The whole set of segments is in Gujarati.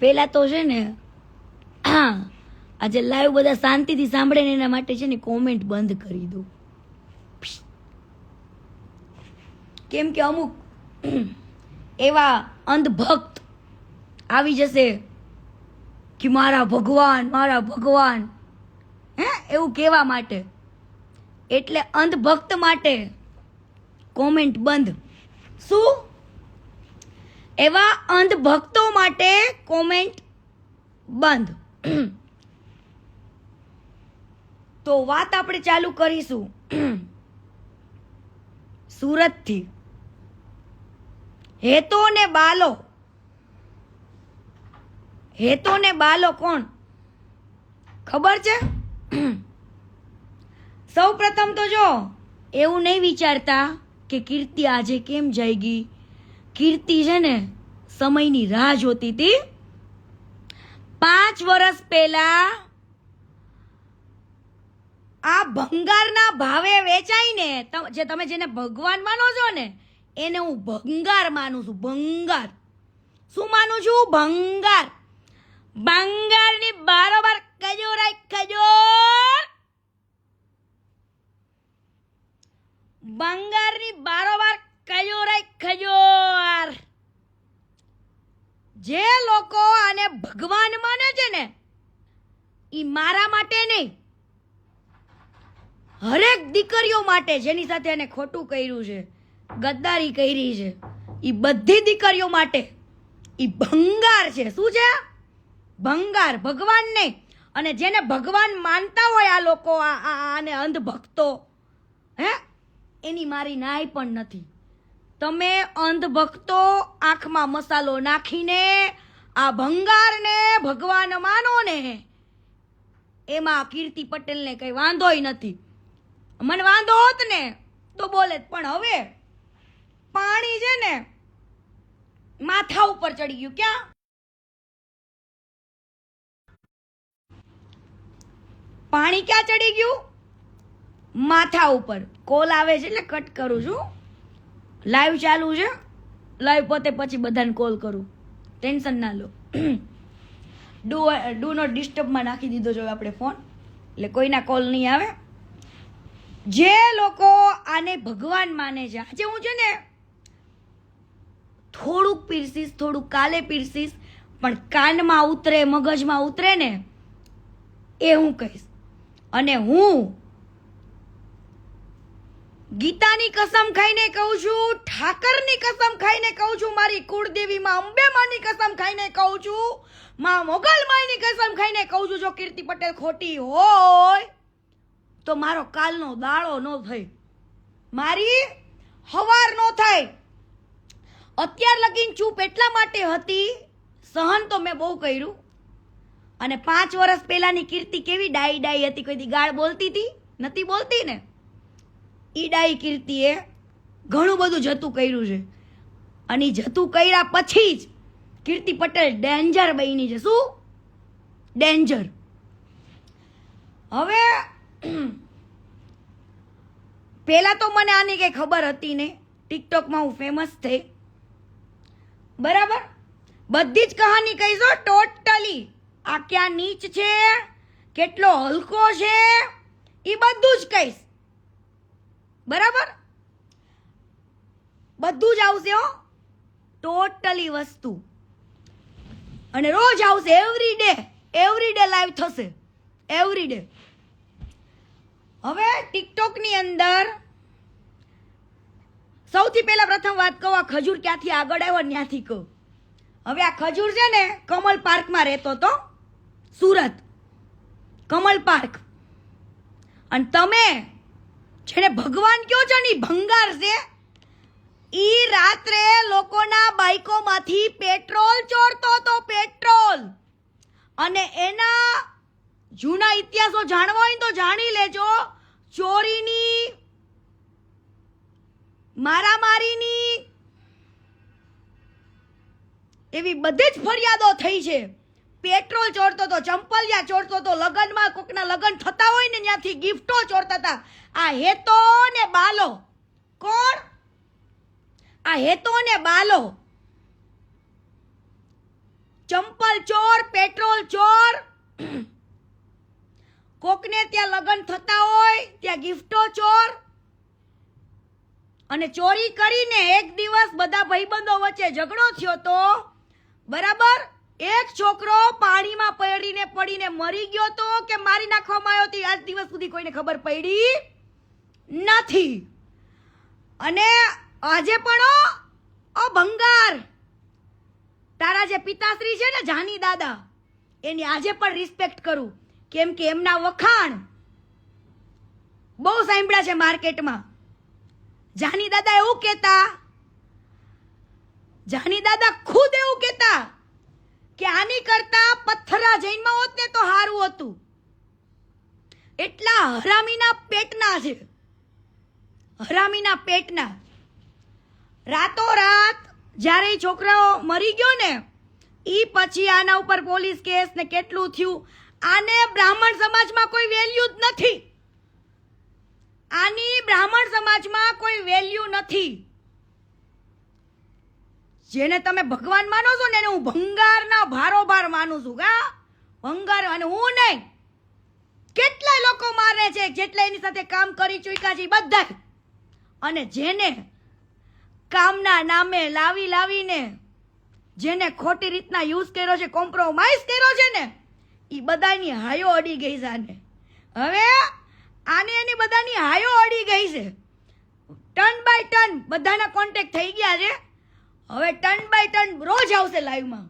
પેલા તો છે ને આજે લાઈવ બધા શાંતિથી સાંભળે ને એના માટે છે ને કોમેન્ટ બંધ કરી દો. કેમ કે અમુક એવા અંધભક્ત આવી જશે કે મારા ભગવાન હે એવું કહેવા માટે, એટલે અંધભક્ત માટે કોમેન્ટ બંધ. શું? એવા અંધભક્તો માટે કોમેન્ટ બંધ. તો વાત આપણે ચાલુ કરીશું સુરતથી. હેતો ને બાલો કોણ ખબર છે? સૌ પ્રથમ તો જો એવું નહીં વિચારતા કે કીર્તિ આજે કેમ જાયગી. કીર્તિ છે ને સમયની રાહ જોતી હતી. 5 વર્ષ પહેલા આ ભંગારના ભાવે વેચાય ને, જે તમે જેને ભગવાન માનો છો ને એને હું ભંગાર માનું છું. ભંગાર શું માનું છું? ભંગાર. ભંગારની બારોબાર ખજૂર ખજૂર, ભંગારની બારોબાર ખજૂર. જે લોકો આને ભગવાન માને છે ને ઈ મારા માટે નહીં, હરેક દીકરીઓ માટે જેની સાથે એને ખોટું કર્યું છે, ગદ્દારી કરી છે, ઈ બધી દીકરીઓ માટે ઈ ભંગાર છે. શું છે? ભંગાર. ભગવાન નહીં. અને જેને ભગવાન માનતા હોય આ લોકો, આને અંધભક્તો, હે એની મારી નાય પણ નથી. તમે અંધભક્તો આંખમાં મસાલો નાખીને આ ભંગારને ભગવાન માનો ને, એમાં કીર્તિ પટેલને કઈ વાંધોય નથી. મને વાંધો હોત ને તો બોલે, પણ હવે પાણી છે ને માથા ઉપર ચડી ગયું. ક્યાં? પાણી ક્યાં ચડી ગયું? માથા ઉપર. કોલ આવે છે એટલે કટ કરું છું. લાઈવ ચાલુ છે, લાઈવ પોતે પછી બધાને કોલ કરું, ટેન્શન ના લો. ડુ નોટ ડિસ્ટર્બમાં નાખી દીધો જો આપણે ફોન, એટલે કોઈના કોલ નહીં આવે. જે લોકો આને ભગવાન માને છે, આજે હું છે ને થોડુંક પીરસીસ, થોડુંક કાલે પીરસીસ, પણ કાનમાં ઉતરે, મગજમાં ઉતરે ને એ હું કહીશ. અને હું ગીતાની કસમ ખાઈને કહું છું, ઠાકરની કસમ ખાઈને કહું છું, મારી કુળદેવી માં અંબેમાની કસમ ખાઈને કહું છું, માં મોગલમાઈની કસમ ખાઈને કહું છું, જો કીર્તિ પટેલ ખોટી હોય તો મારો કાલનો દાડો ન થાય, મારી હવાર ન થાય. અત્યાર લગીન ચૂપ એટલા માટે હતી, સહન તો મેં બહુ કર્યું. અને 5 વર્ષ પહેલાની કીર્તિ કેવી ડાઈ હતી, કોઈ ગાળ બોલતી હતી? નથી બોલતી ને. ઈ ડાઈ કીર્તિએ ઘણું બધું જતું કર્યું છે, અને જતું કર્યા પછી જ કીર્તિ પટેલ ડેન્જર બની છે. શું? ડેન્જર. હવે પેલા તો મને આની કઈ ખબર હતી ને, ટિકટોકમાં હું ફેમસ થઈ, બરાબર. બધી જ કહાની કહીશો ટોટલી. આ ક્યાં નીચ છે, કેટલો હલકો છે, એ બધું જ કહીશ, બરાબર. બધું જ આવશે હો, ટોટલી વસ્તુ. અને રોજ આવશે, એવરી ડે લાઈવ થશે, એવરી ડે. હવે ટિકટોકની અંદર સૌથી પહેલા પ્રથમ વાત કહું, આ ખજૂર ક્યાંથી આગળ આવ્યો ત્યાંથી કહું. હવે આ ખજૂર છે ને કમલ પાર્કમાં રહેતો હતો, સુરત કમલ પાર્ક. અને તમે જેને ભગવાન કયો છો ને ભંગાર છે, ઈ રાત્રે લોકોના બાઈકોમાંથી પેટ્રોલ ચોરતો હતો, પેટ્રોલ. અને એના જૂના ઇતિહાસો જાણવા હોય તો જાણી લેજો. ચોરીની, મારામારીની એવી બધી જ ફરિયાદો થઈ છે. પેટ્રોલ ચોરતો હતો, ચંપલિયા ચોરતો હતો, લગનમાં કોકના લગન થતા હોય ને ત્યાંથી ગિફ્ટો ચોરતા હતા. આ હેતો ને બાલો કોણ? આ હેતો ને બાલો, ચંપલ ચોર, પેટ્રોલ ચોર, કોકને ત્યાં લગ્ન થતા હોય ત્યાં ગિફ્ટો ચોર, અને ચોરી કરીને એક દિવસ બધા ભાઈબંધો વચ્ચે ઝઘડો થયો તો બરાબર, એક છોકરો પાણીમાં પડીને મરી ગયો તો કે મારી નાખવામાં આવ્યો તો આજ દિવસ સુધી કોઈને ખબર પડી નથી. અને આજે પણ ભંગાર તારા જે પિતાશ્રી છે ને જાની દાદા, એની આજે પણ રિસ્પેક્ટ કરું, કેમ કે એમના વખાણ બહુ સાંભળ્યા છે માર્કેટમાં. જાની દાદા એવું કહેતા, જાની દાદા ખુદ એવું કહેતા કે આની કરતા પથ્થરા જૈનમાં હોત ને તો સારું હતું. એટલા હરામીના પેટના છે, હરામીના પેટના. રાતોરાત જ્યારે એ છોકરાઓ મરી ગયો ને ઈ પછી આના ઉપર પોલીસ કેસ ને કેટલું થયું. આને બ્રાહ્મણ સમાજમાં કોઈ વેલ્યુ જ નથી, આની બ્રાહ્મણ સમાજમાં કોઈ વેલ્યુ નથી. જેને તમે ભગવાન માનો છો ને એને હું ભંગારના ભારોભાર માનું છું. ભંગાર, અને હું નહીં, કેટલાય લોકો માને છે જેટલા એની સાથે કામ કરી ચૂક્યા છે બધા. અને જેને કામના નામે લાવીને જેને ખોટી રીતના યુઝ કર્યો છે, કોમ્પ્રોમાઇઝ કર્યો છે ને, એ બધાની હાયો અડી ગઈ છે આને. હવે આને એની બધાની હાયો અડી ગઈ છે. ટર્ન બાય ટર્ન બધાના કોન્ટેક્ટ થઈ ગયા છે. હવે ટર્ન બાય ટર્ન રોજ આવશે લાઈવમાં.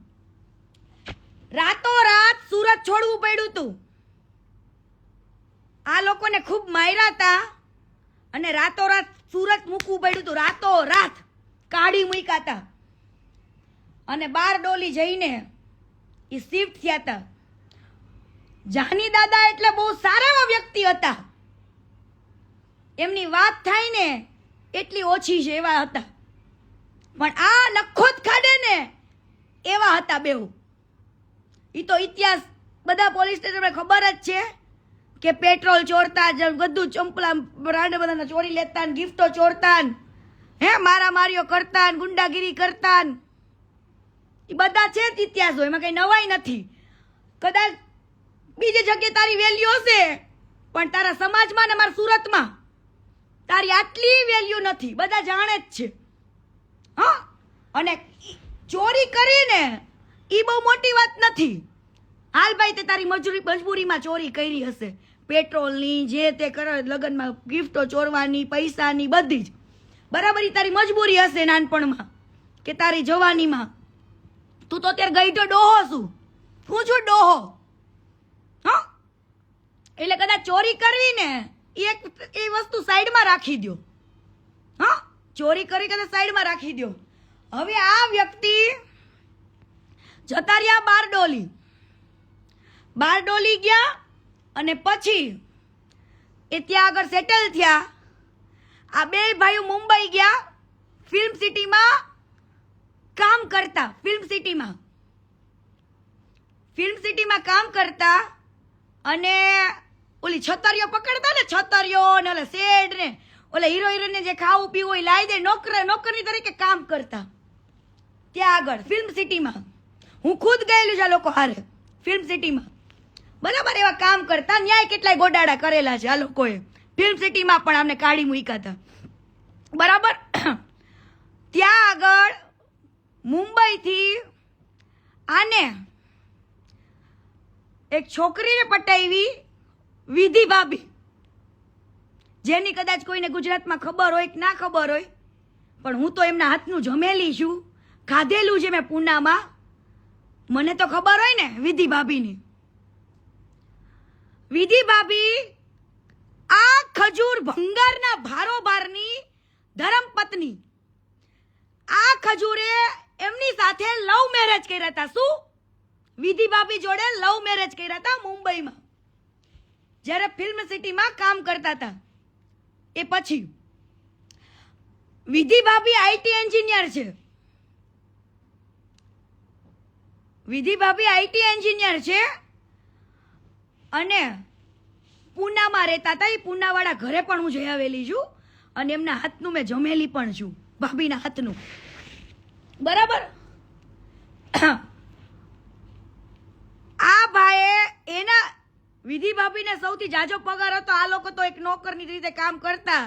રાતોરાત સુરત છોડવું પડ્યું હતું. આ લોકોને ખૂબ માર્યા હતા અને રાતોરાત સુરત મૂકવું પડ્યું હતું. રાતોરાત કાઢી મૂક્યા હતા અને બારડોલી જઈને એ શિફ્ટ થયા હતા. જાની દાદા એટલે બહુ સારા એવા વ્યક્તિ હતા. એમની વાત થાય ને એટલી ઓછી છે એવા હતા. પણ આ નખોત ખાડે ને એવા હતા બેઉ. ઈ તો ઇતિહાસ બધા પોલીસ સ્ટેશન પર ખબર જ છે કે પેટ્રોલ ચોરતા, બધું ચંપલા બ્રાન્ડ બધાના ચોરી લેતા, ગિફ્ટો ચોરતા, મારામારીઓ કરતા, ગુંડાગીરી કરતા. એ બધા છે જ ઇતિહાસ હોય, એમાં કઈ નવાઈ નથી. કદાચ બીજી જગ્યાએ તારી વેલ્યુ હશે પણ તારા સમાજમાં ને મારા સુરતમાં તારી આટલી વેલ્યુ નથી, બધા જાણે જ છે. હા, અને ચોરી કરીને ઈ બહુ મોટી વાત નથી. હાલ ભાઈ તે તારી મજબૂરીમાં ચોરી કરી હશે, પેટ્રોલની જે તે કરે, લગ્નમાં ગિફ્ટો ચોરવાની, પૈસાની, બધી જ બરાબર. ઈ તારી મજબૂરી હશે નાનપણમાં કે તારી જવાનીમાં. તું તો અત્યારે ગઈઢો ડોહો છું, હું છું ડોહો. હા, એટલે કદાચ ચોરી કરવી ને એ વસ્તુ સાઈડમાં રાખી દો. હા, ચોરી કરી કદાચ સાઈડમાં રાખી દો. હવે આ વ્યક્તિ જતા રહ્યા બારડોલી ગયા અને પછી એ ત્યાં આગળ સેટલ થયા. આ બે ભાઈઓ મુંબઈ ગયા ફિલ્મ સિટીમાં કામ કરતા. ફિલ્મ સિટીમાં કામ કરતા અને ઓલી છતરીઓ પકડતા ને, છતરીઓ ને ઓલા શેડ ને ઓલા હીરો હિરોઈનને જે ખાવું પીવું હોય લાવી દે, નોકરી તરીકે કામ કરતા ત્યાં આગળ ફિલ્મ સિટીમાં. હું ખુદ ગયેલું છે આ લોકો હારે ફિલ્મ સિટીમાં. બરાબર, એવા કામ કરતા. ન્યાય કેટલાય ગોડાડા કરેલા છે આ લોકોએ. ફિલ્મ સિટીમાં પણ આમને કાઢી મૂક્યા હતા. બરાબર, ત્યાં આગળ મુંબઈથી આને એક છોકરીને પટાવી, વિધિ ભાભી, જેની કદાચ કોઈને ગુજરાતમાં ખબર હોય કે ના ખબર હોય, પણ હું તો એમના હાથનું જમેલી છું, ખાધેલું છે મેં પૂનામાં, મને તો ખબર હોય ને વિધિ ભાભીની. વિધિ ભાભી આ ખજૂર ભંગારના ભારોભારની ધર્મપત્ની. આ ખજૂરે એમની સાથે લવ મેરેજ કર્યા હતા. શું? વિધિ ભાભી જોડે લવ મેરેજ કર્યા હતા મુંબઈમાં, જ્યારે ફિલ્મ સિટીમાં કામ કરતા હતા. એ પછી વિધિ ભાભી આઈટી એન્જિનિયર છે. વિધિ ભાભી આઈટી એન્જિનિયર છે અને પૂનામાં રહેતા હતા. એ પૂનાવાળા ઘરે પણ હું જઈ આવેલી છું. અને એમના હાથનું મેં જમેલી પણ છું, ભાભીના હાથનું. બરાબર. આ ભાઈએ એના વિધિ ભાભીને સૌથી જાજો પગાર હતો. આ લોકો તો એક નોકરની રીતે કામ કરતા,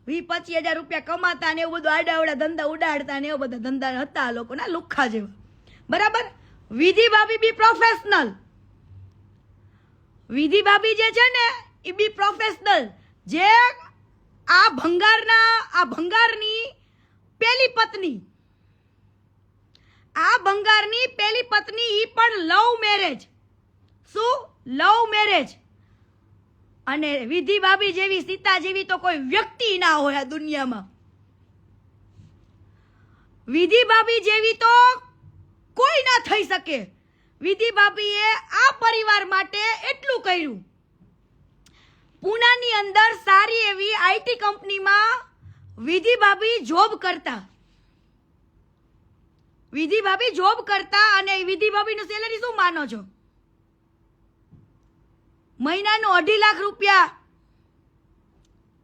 20-25 હજાર રૂપિયા કમાતા ને એવું બધું આડાવડા ધંધા ઉડાડતા ને એવું બધા ધંધા હતા આ લોકોના, લુખ્ખા જેવા. બરાબર. વિધિ ભાભી બી પ્રોફેશનલ. વિધિ ભાભી જે છે ને એ બી પ્રોફેશનલ. જે આ ભંગારની પેલી પત્ની, આ ભંગારની પેલી પત્ની ઈ પણ લવ મેરેજ. શું? Love marriage. અને વિધિ ભાભી જેવી, સીતા જેવી તો કોઈ વ્યક્તિ ના હોય આ દુનિયામાં. વિધિ ભાભી જેવી તો કોઈ ના થઈ શકે. વિધિ ભાભીએ આ પરિવાર માટે એટલું કર્યું. પૂનાની અંદર સારી એવી આઈટી કંપનીમાં વિધિ ભાભી જોબ કરતા. વિધિ ભાભી જોબ કરતા અને વિધિ ભાભીનું સેલરી શું માનો છો? મહિનાનું 2.5 લાખ રૂપિયા.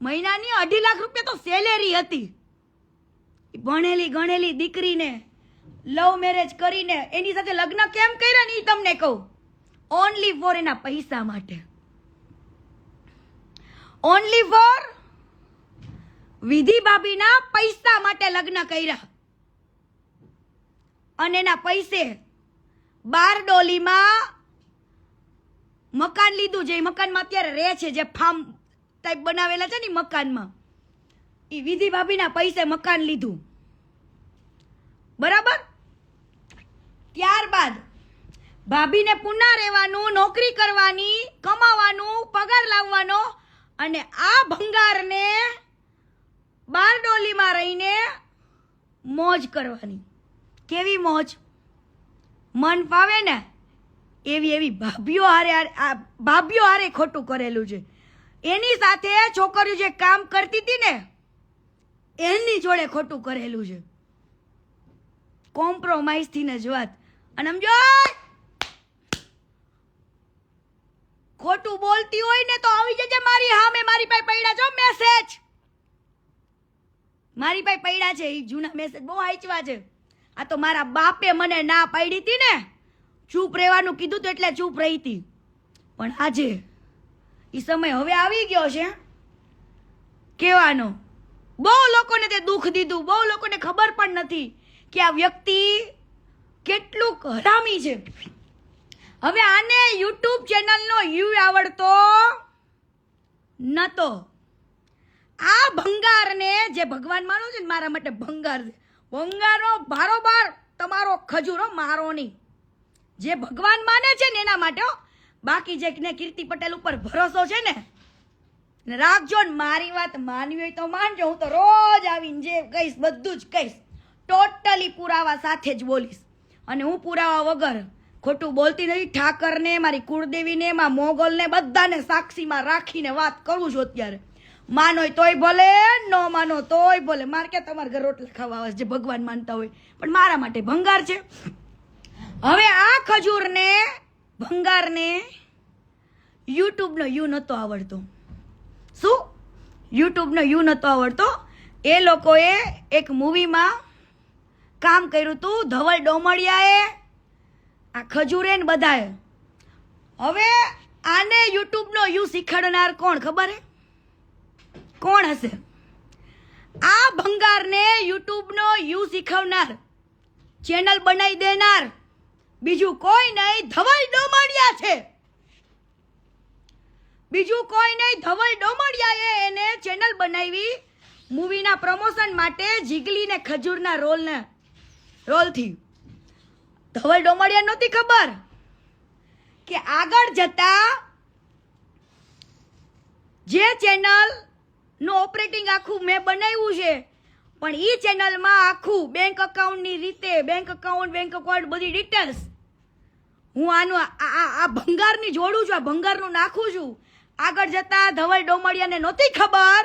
મહિનાની 2.5 લાખ રૂપિયા તો સેલેરી હતી. ભણેલી ગણેલી દીકરીને લવ મેરેજ કરીને એની સાથે લગ્ન કેમ કર્યા ને એ તમને કહું. ઓનલી ફોર એના પૈસા માટે. ઓનલી ફોર વિધિ ભાભીના પૈસા માટે લગ્ન કર્યા. અને એના પૈસે બારડોલીમાં મકાન લીધું. જે મકાનમાં અત્યારે રહે છે, જે ફાર્મ ટાઈપ બનાવેલા છે ને મકાનમાં, એ વિધિ ભાભીના પૈસે મકાન લીધું. બરાબર. ત્યારબાદ ભાભીને પુના રહેવાનું, નોકરી કરવાની, કમાવાનું, પગાર લાવવાનો અને આ ભંગારને બારડોલીમાં રહીને મોજ કરવાની. કેવી મોજ? મન ફાવે ને એવી ભાભીઓ હારે ખોટું કરેલું છે. એની સાથે છોકરીઓ જે કામ કરતી હતી ને એની જોડે ખોટું કરેલું છે. કોમ્પ્રોમાઇઝ થી ને જ વાત. અને સમજો ખોટું બોલતી હોય ને તો આવી જજે મારી સામે. મારી પાસે પડ્યા છો મેસેજ, મારી પાસે પડ્યા છે. એ જૂના મેસેજ બહુ વાંચવા છે. આ તો મારા બાપે મને ના પાડી હતી ને, ચૂપ રહેવાનું કીધું તો એટલે ચૂપ રહી હતી. પણ આજે એ સમય હવે આવી ગયો છે કહેવાનો. બહુ લોકોને તે દુઃખ દીધું. બહુ લોકોને ખબર પણ નથી કે આ વ્યક્તિ કેટલું હરામી છે. હવે આને યુટ્યુબ ચેનલનો વ્યૂ આવડતો નતો. આ ભંગારને જે ભગવાન માનો છે ને, મારા માટે ભંગાર છે. ભંગારનો બારોબાર તમારો ખજૂરો, મારો નહીં. જે ભગવાન માને છે ને એના માટે. બાકી જે કીર્તિ પટેલ ઉપર ભરોસો છે ને રાખજો ને. મારી વાત માનવી હોય તો માનજો. હું તો રોજ આવીને જે કહીશ બધું જ કહીશ. ટોટલી પુરાવા સાથે જ બોલીશ. અને હું પુરાવા વગર ખોટું બોલતી નથી. ઠાકરને, મારી કુળદેવીને, માં મોગલને બધાને સાક્ષીમાં રાખીને વાત કરું છું અત્યારે. માનો તોય ભલે, ન માનો તોય ભલે. મારે ક્યાં તમારા ઘર રોટલા ખાવા આવે જે ભગવાન માનતા હોય, પણ મારા માટે ભંગાર છે. હવે આ ખજૂરને, ભંગારને યુટ્યુબનો યુ નતો આવડતો. શું? યુટ્યુબનો યુ નતો આવડતો. એ લોકોએ એક મૂવીમાં કામ કર્યું હતું, ધવલ ડોમડિયાએ, આ ખજૂરે ને બધાએ. હવે આને યુટ્યુબનો યુ શીખવાડનાર કોણ ખબર હે? કોણ હશે? આ ભંગારને યુટ્યુબનો યુ શીખવનાર, ચેનલ બનાવી દેનાર બીજું કોઈ નહીં, ધવલ ડોમડિયા છે. બીજું કોઈ નહીં, ધવલ ડોમડિયાએ એને ચેનલ બનાવી મૂવીના પ્રમોશન માટે, જીગલી ને ખજૂરના રોલથી. ધવલ ડોમડિયા નહોતી ખબર કે આગળ જતા જે ચેનલ નું ઓપરેટિંગ આખું મેં બનાવ્યું છે, પણ ઈ ચેનલમાં આખું બેંક અકાઉન્ટની રીતે, બેંક અકાઉન્ટ બધી ડિટેલ્સ હું આનું આ ભંગારની જોડું છું, આ ભંગારનું નાખું છું. આગળ જતા ધવલ ડોમડિયાને નહોતી ખબર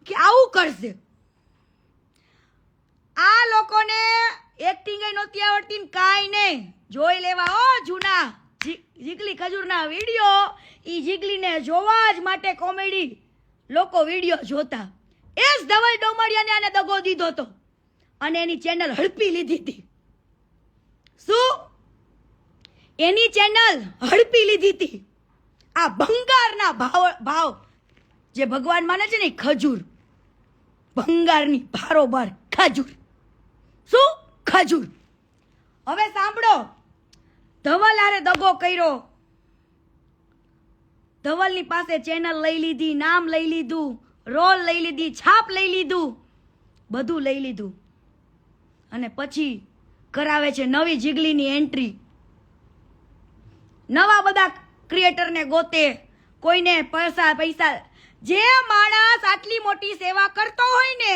કે આવું કરશે. આ લોકોને એક્ટિંગ નહોતી આવડતી ને કાંઈ નહીં. જોઈ લેવા જૂના જીગલી ખજૂરના વિડીયો. ઈ જીગલીને જોવા જ માટે કોમેડી લોકો વિડીયો જોતા એ જ ધવલ ડોમડિયાને આને દગો દીધો હતો અને એની ચેનલ હડપી લીધી હતી. શું? એની ચેનલ હડપી લીધી હતી. આ ભંગારના ભાવ જે ભગવાન માને છે ને, ખજૂર, ભંગારની ભારોભાર ખજૂર. શું? ખજૂર. હવે સાંભળો, ધવલ હારે દગો કર્યો. ધવલની પાસે ચેનલ લઈ લીધી, નામ લઈ લીધું, રોલ લઈ લીધી, છાપ લઈ લીધું, બધું લઈ લીધું અને પછી કરાવે છે નવી જીગલીની એન્ટ્રી. નવા બધા ક્રિએટરને ગોતે, કોઈને પૈસા. જે માણસ આટલી મોટી સેવા કરતો હોય ને,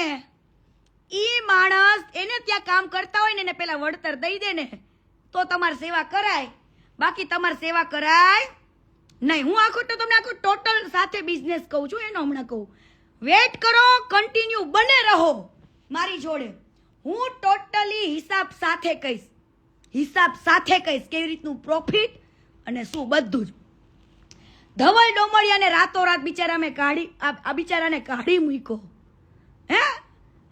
ઈ માણસ એને ત્યાં કામ કરતા હોય ને એને પેલા વળતર દઈ દે ને તો તમારી સેવા કરાય, બાકી તમારી સેવા કરાય નહીં. હું આખો તો તમને આખો ટોટલ સાથે બિઝનેસ કહું છું, એનો હમણાં કહું. વેટ કરો, કન્ટિન્યુ બને રહો મારી જોડે. હું ટોટલી હિસાબ સાથે કહીશ, કેવી રીતનું પ્રોફિટ અને શું બધું જ. ધવલ ડોમડિયાને રાતોરાત બિચારાને કાઢી મૂક્યો. હે,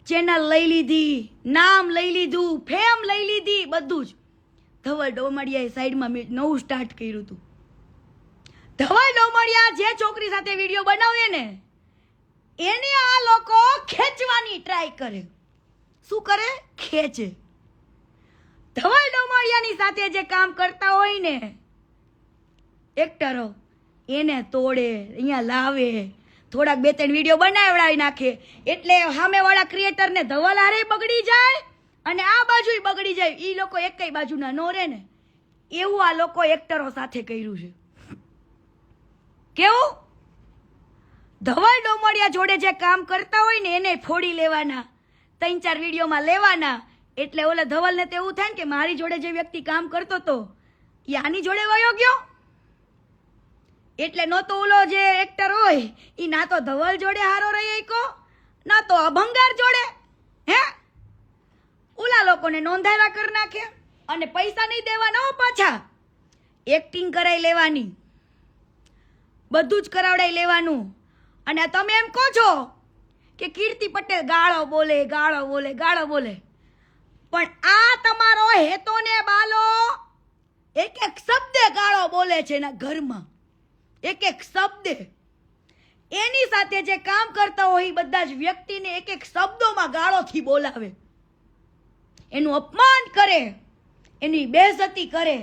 ચેનલ લઈ લીધી, નામ લઈ લીધું, ફેમ લઈ લીધી, બધું જ. ધવલ ડોમડિયાએ સાઈડમાં નવું સ્ટાર્ટ કર્યું હતું. ધવલ ડોમડિયા જે છોકરી સાથે વિડીયો બનાવે ને એને આ લોકો ખેંચવાની ટ્રાય કરે. શું કરે? ખેંચે. ધવલ ડોમડિયાની સાથે જે કામ કરતા હોય ને એક્ટરો, એને તોડે, અહીંયા લાવે, થોડાક 2-3 વિડીયો બનાવડાવી નાખે એટલે સામેવાળા ક્રિએટરને ધવલ હારે બગડી જાય અને આ બાજુ બગડી જાય. એ લોકો એકઈ બાજુના નો રહે ને, એવું આ લોકો એક્ટરો સાથે કર્યું છે. કેવું? ધવલ ડોમડિયા જોડે જે કામ કરતા હોય ને એને ફોડી લેવાના, 3-4 વિડીયોમાં લેવાના. એટલે ઓલે ધવલને તો એવું થાય ને કે મારી જોડે જે વ્યક્તિ કામ કરતો હતો એ આની જોડે વયો ગયો. એટલે નો તો ઓલો જે એક્ટર હોય એ ના તો ધવલ જોડે હારો રહી કો, ના તો અભંગાર જોડે. હે, ઓલા લોકોને નોંધાવ્યા કરી નાખે અને પૈસા નહીં દેવાના પાછા. એક્ટિંગ કરાઈ લેવાની, બધું જ કરાવડાઈ લેવાનું. અને તમે એમ કહો છો કે કીર્તિ પટેલ ગાળો બોલે, પણ આ તમારો હેતો ને બાલો એક શબ્દ ગાળો બોલે છે એના ઘરમાં, એક શબ્દ. એની સાથે જે કામ કરતા હોય એ બધા જ વ્યક્તિને એક શબ્દોમાં ગાળોથી બોલાવે, એનું અપમાન કરે, એની બેઇજ્જતી કરે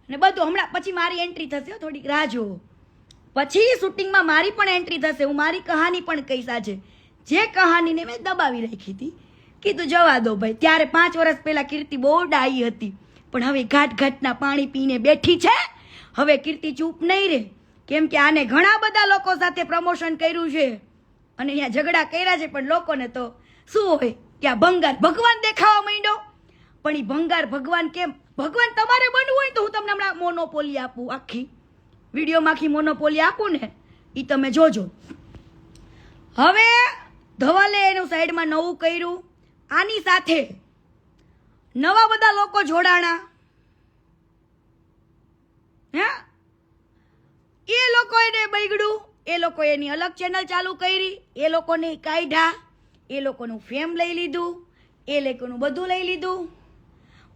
અને બધું. હમણાં પછી મારી એન્ટ્રી થશે, થોડીક રાહ જુઓ. પછી શૂટિંગમાં મારી પણ એન્ટ્રી થશે. હું મારી કહાની પણ કહીશ આજે. જે કહાનીને મેં દબાવી રાખી હતી, કીધું જવા દો ભાઈ. ત્યારે 5 વર્ષ પહેલા કીર્તિ બહુ ડાઈ હતી, પણ હવે ઘાટના પાણી પીને બેઠી છે. હવે કીર્તિ ચૂપ નહીં રહે, કેમ કે આને ઘણા બધા લોકો સાથે પ્રમોશન કર્યું છે અને અહીંયા ઝઘડા કર્યા છે, પણ લોકોને તો શું હોય કે આ ભંગાર ભગવાન દેખાવા માંડ્યો. પણ એ ભંગાર ભગવાન કેમ? ભગવાન તમારે બનવું હોય તો હું તમને હમણાં મોનોપોલી આપું, આખી વિડીયોમાં આખી મોનોપોલી આપું ને, એ તમે જોજો. હવે ધવલે એનું સાઈડમાં નવું કર્યું, આની સાથે નવા બધા લોકો જોડાણા. હે, એ લોકો એને બગડ્યું, એ લોકો એની અલગ ચેનલ ચાલુ કરી, એ લોકોને કાઢ્યા, એ લોકોનું ફેમ લઈ લીધું, એ લોકોનું બધું લઈ લીધું.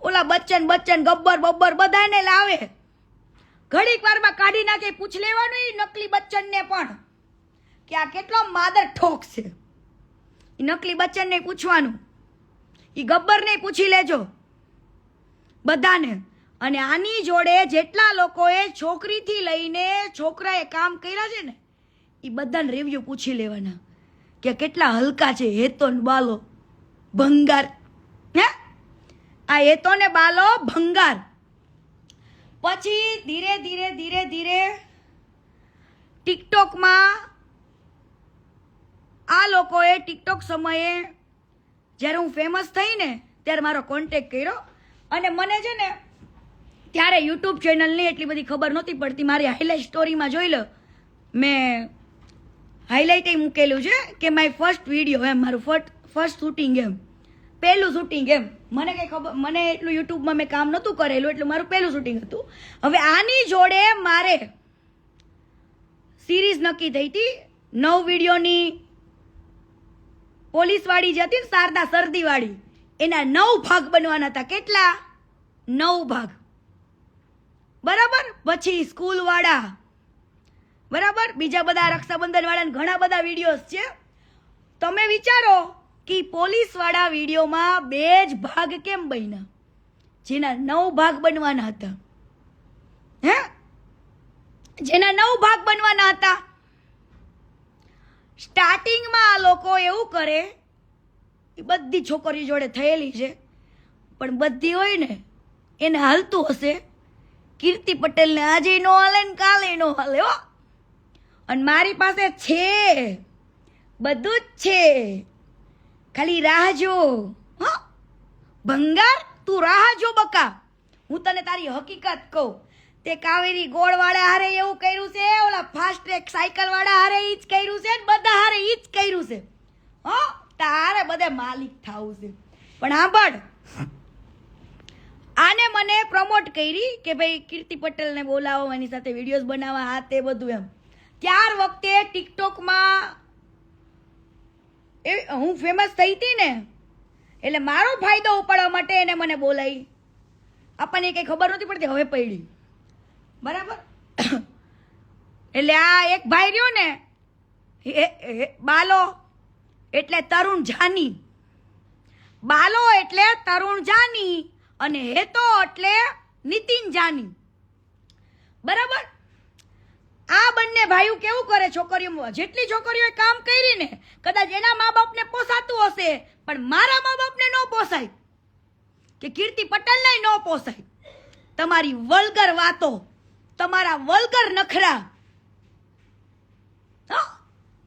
ઓલા બચ્ચન ગબ્બર બધાને લાવે, ઘડીક વારમાં કાઢી નાખે. પૂછ લેવાનું એ નકલી બચ્ચનને પણ કે આ કેટલો માદર ઠોક છે. એ નકલી બચ્ચનને પૂછવાનું, એ ગબ્બરને પૂછી લેજો બધાને. અને આની જોડે જેટલા લોકોએ છોકરીથી લઈને છોકરાએ કામ કર્યા છે ને એ બધાને રિવ્યુ પૂછી લેવાના કે કેટલા હલકા છે. હેતો ને બાલો ભંગાર. હે, આ હેતો ને બાલો ભંગાર. પછી ધીરે ધીરે ટિકટોકમાં આ લોકોએ ટિકટોક સમયે જ્યારે હું ફેમસ થઈ ને ત્યારે મારો કોન્ટેક્ટ કર્યો. અને મને છે ને ત્યારે યુટ્યુબ ચેનલની એટલી બધી ખબર નહોતી પડતી. મારી હાઇલાઇટ સ્ટોરીમાં જોઈ લો, મેં હાઇલાઇટ મૂકેલું છે કે માય ફર્સ્ટ વિડીયો, એમ મારું ફર્સ્ટ શૂટિંગ, એમ પહેલું શૂટિંગ. એમ મને કંઈ ખબર, મને એટલું યુટ્યુબમાં મેં કામ નહોતું કરેલું, એટલે મારું પહેલું શૂટિંગ હતું. હવે આની જોડે મારે સિરીઝ નક્કી થઈ હતી 9 વિડીયોની, પોલીસવાળી જે હતી ને શારદા શરદીવાળી, એના 9 ભાગ બનવાના હતા. કેટલા? 9 ભાગ. બરાબર. પછી સ્કૂલવાળા, બરાબર, બીજા બધા રક્ષાબંધનવાળા ઘણા બધા વિડીયોઝ છે. તમે વિચારો કે પોલીસવાળા વિડીયોમાં 2 જ ભાગ કેમ બન્યા, જેના 9 ભાગ બનવાના હતા? હે, જેના 9 ભાગ બનવાના હતા. સ્ટાર્ટિંગમાં આ લોકો એવું કરે, એ બધી છોકરીઓ જોડે થયેલી છે, પણ બધી હોય ને એને હાલતું હશે. કીર્તિ પટેલને આજે નો હાલે ને કાલે નો હાલે હો. અને મારી પાસે છે, બધું જ છે, ખાલી રાહ જો. હા ભંગાર, તું રાહ જો બકા. હું તને તારી હકીકત કહું. તે કાવેરી ગોળ વાળા હારે એવું કર્યું છે, ઓલા ફાસ્ટ ટ્રેક સાયકલ વાળા હારે ઈ જ કર્યું છે, બધા હારે ઈ જ કર્યું છે. હો, તારે બધે માલિક થાવું છે. પણ સાંભળ, આને મને પ્રમોટ કરી કે ભાઈ કીર્તિ પટેલને બોલાવો, એની સાથે વિડીયોઝ બનાવવા, આ તે બધું એમ. ત્યાર વખતે ટિકટોકમાં હું ફેમસ થઈ હતી ને, એટલે મારો ફાયદો ઉપાડવા માટે એને મને બોલાવી. આપણને કંઈ ખબર નહોતી પડતી, હવે પડી. બરાબર. એટલે આ એક ભાઈ રહ્યો ને, બાલો એટલે તરુણ જાની, બાલો એટલે તરુણ જાની, અને હેતો એટલે નીતિન જાની. બરાબર. આ બંને ભાઈઓ કેવું કરે, છોકરીઓ, જેટલી છોકરીઓએ કામ કરી ને, કદાચ એના મા બાપને પોસાતું હશે, પણ મારા મા બાપને ન પોસાય, કે કીર્તિ પટેલને ન પોસાય. તમારી વલ્ગર વાતો, તમારા વલ્ગર નખરા.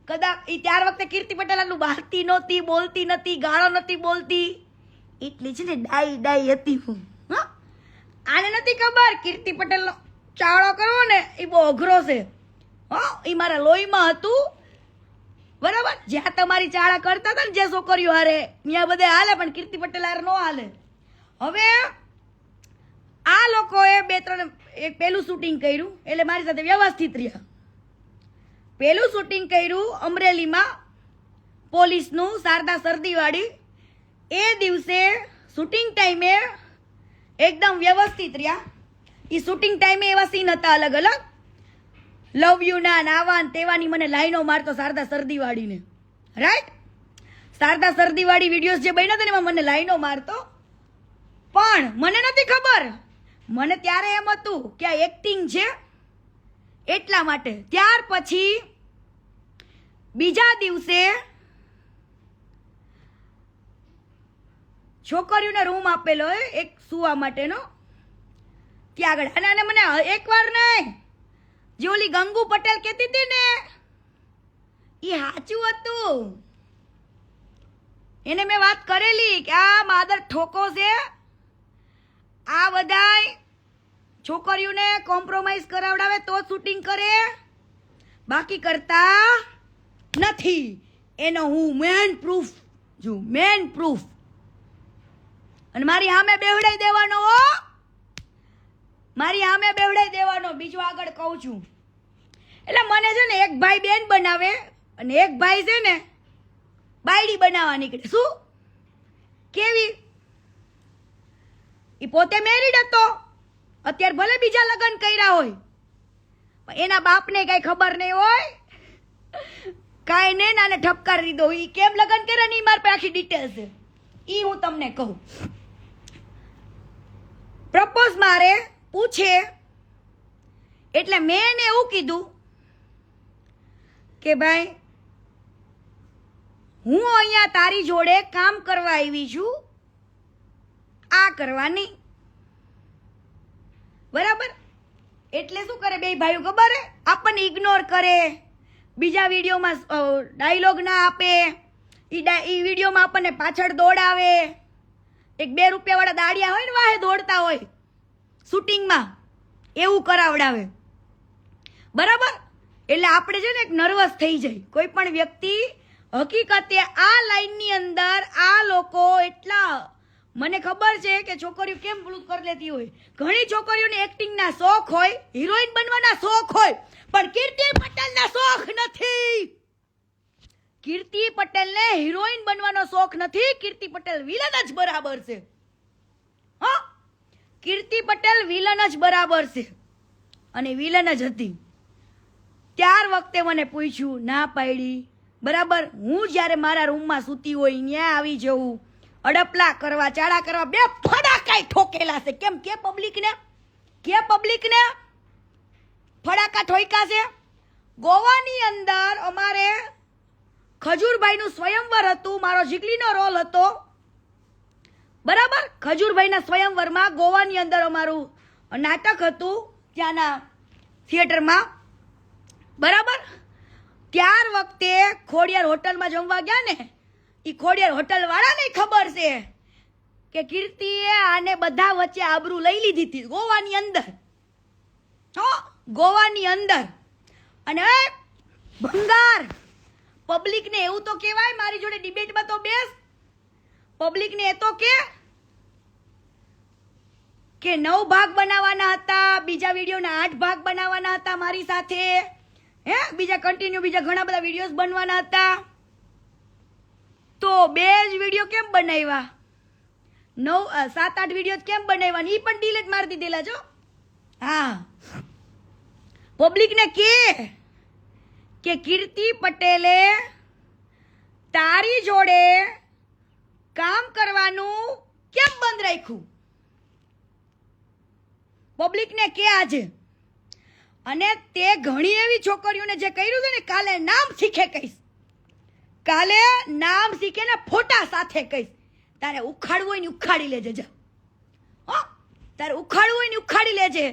કદાચ એ ત્યાર વખતે કીર્તિ પટેલ આટલું બહારતી નહોતી, બોલતી નથી, ગાળો નથી બોલતી, એટલી છે ને ડાઈ હતી હું. આને નથી ખબર કીર્તિ પટેલનો ચાળો કરવો ને એ બહુ અઘરો છે. એ મારા લોહીમાં હતું. બરાબર. જ્યાં તમારી ચાળા કરતા હતા ને જે છોકરીઓ હારે, ત્યાં બધે હાલે, પણ કીર્તિ પટેલ હારે ન હાલે. હવે આ લોકોએ 2-3 એક પહેલું શૂટિંગ કર્યું, એટલે મારી સાથે વ્યવસ્થિત રહ્યા. પહેલું શૂટિંગ કર્યું અમરેલીમાં પોલીસનું, શારદા શરદીવાળી. એ દિવસે શૂટિંગ ટાઈમે એકદમ વ્યવસ્થિત રહ્યા. એ શૂટિંગ ટાઈમે એવા સીન હતા અલગ અલગ, લવ યુ ના, નાવા તેવાની મને લાઈનો મારતો શારદા શરદીવાળીને. રાઈટ. શારદા શરદીવાળી વિડીયોઝ જે બન્યા હતા ને એમાં મને લાઈનો મારતો. પણ મને નથી ખબર, મને ત્યારે એમ હતું કે આ એક્ટિંગ છે એટલા માટે. ત્યાર પછી બીજા દિવસે છોકરીઓને રૂમ આપેલો હોય એક સુવા માટેનો, ત્યાં આગળ. અને મને એકવાર નહીં, જે ઓલી ગંગુ પટેલ કહેતી હતી ને એ સાચું હતું. એને મેં વાત કરેલી કે આ માદર ઠોકો છે, આ બધાય છોકરીઓને કોમ્પ્રોમાઇઝ કરાવડાવે તો શૂટિંગ કરે, બાકી કરતા નથી. એનો હું મેન પ્રૂફ છું, મેન પ્રૂફ. અને મારી સામે બેવડાઈ દેવાનો હો, મારી સામે બેવડાઈ દેવાનો. બીજું આગળ કહું છું. એટલે મને છે ને એક ભાઈ બેન બનાવે, અને એક ભાઈ છે ને બાયડી બનાવવા નીકળે. શું? કેવી? એ પોતે મેરીડ હતો, અત્યારે ભલે બીજા લગ્ન કર્યા હોય, પણ એના બાપને કઈ ખબર નહીં હોય, કાંઈ નહીં, નાને ઠપકારી દીધો. એ કેમ લગ્ન કરે ને એ મારી પાસે આખી ડિટેલ છે, એ હું તમને કહું. પ્રપોઝ મારે પૂછે, એટલે મેં એને એવું કીધું કે ભાઈ હું અહીંયા તારી જોડે કામ કરવા આવી છું, આ કરવા નહીં. બરાબર. એટલે શું કરે બે ભાઈઓ ખબર હે, આપણને ઇગ્નોર કરે, બીજા વિડીયોમાં ડાયલોગ ના આપે, એ વિડીયોમાં આપણને પાછળ દોડાવે. એક 2 રૂપિયાવાળા દાડિયા હોય ને વાહે દોડતા હોય શૂટિંગમાં, એવું કરાવડાવે. બરાબર. એટલે આપણે છે ને એક નર્વસ થઈ જાય કોઈ પણ વ્યક્તિ. હકીકતે આ લાઈનની અંદર આ લોકો એટલા, મને ખબર છે કે છોકરીઓ કેમ પેલું કરી લેતી હોય. ઘણી છોકરીઓને એક્ટિંગના શોખ હોય, હિરોઈન બનવાના શોખ હોય, પણ કીર્તિ પટેલના શોખ નથી. કીર્તિ પટેલને હિરોઈન બનવાનો શોખ નથી. કીર્તિ પટેલ વિલન જ બરાબર છે. હા, કીર્તિ પટેલ વિલન જ બરાબર છે અને વિલન જ હતી. ત્યાર વખતે મને પૂછ્યું, ના પાડી. બરાબર, હું જ્યારે મારા રૂમમાં સૂતી હોય ત્યાં આવી જવું, અડપલા કરવા, ચાળા કરવા, બે ફડાકાય ઠોકેલા છે. કેમ કે પબ્લિકને ફડાકા ઠોક્યા છે. ગોવાની અંદર અમારે ખજૂરભાઈનું સ્વયંવર હતું, મારો જીગલીનો રોલ હતો. બરાબર, ખજૂરભાઈના સ્વયંવરમાં ગોવાની અંદર અમારું નાટક હતું ત્યાંના થિયેટરમાં. બરાબર, ત્યાર વખતે ખોડિયાર હોટલમાં જમવા ગયા ને, એ ખોડિયાર હોટલ વાળાને ખબર છે કે કીર્તિએ આને બધા વચ્ચે આબરૂ લઈ લીધી હતી ગોવાની અંદર. ગોવાની અંદર. અને ભંગાર, પબ્લિકને એવું તો કહેવાય, મારી જોડે ડિબેટમાં તો બેસ. પબ્લિકને એ તો કે 9 ભાગ બનાવવાના હતા, બીજા વિડીયોના 8 ભાગ બનાવવાના હતા મારી સાથે. બીજા ઘણા બધા વિડીયોઝ બનવાના હતા. તો 2 જ વિડીયો કેમ બનાવ્યા? 7-8 વિડીયો કેમ બનાવ્યા? એ પણ ડિલીટ મારી દીધેલા જો. હા, પબ્લિકને કે કીર્તિ પટેલે તારી જોડે કામ કરવાનું કેમ બંધ રાખ્યું? પબ્લિકને કે આજે. અને તે ઘણી એવી છોકરીઓને જે કર્યું છે ને, કાલે નામ શીખે કહીશ. કાલે નામ શીખે ને ફોટા સાથે કહીશ. તારે ઉખાડવું હોય ને ઉખાડી લેજે. જા, તારે ઉખાડવું હોય ને ઉખાડી લેજે.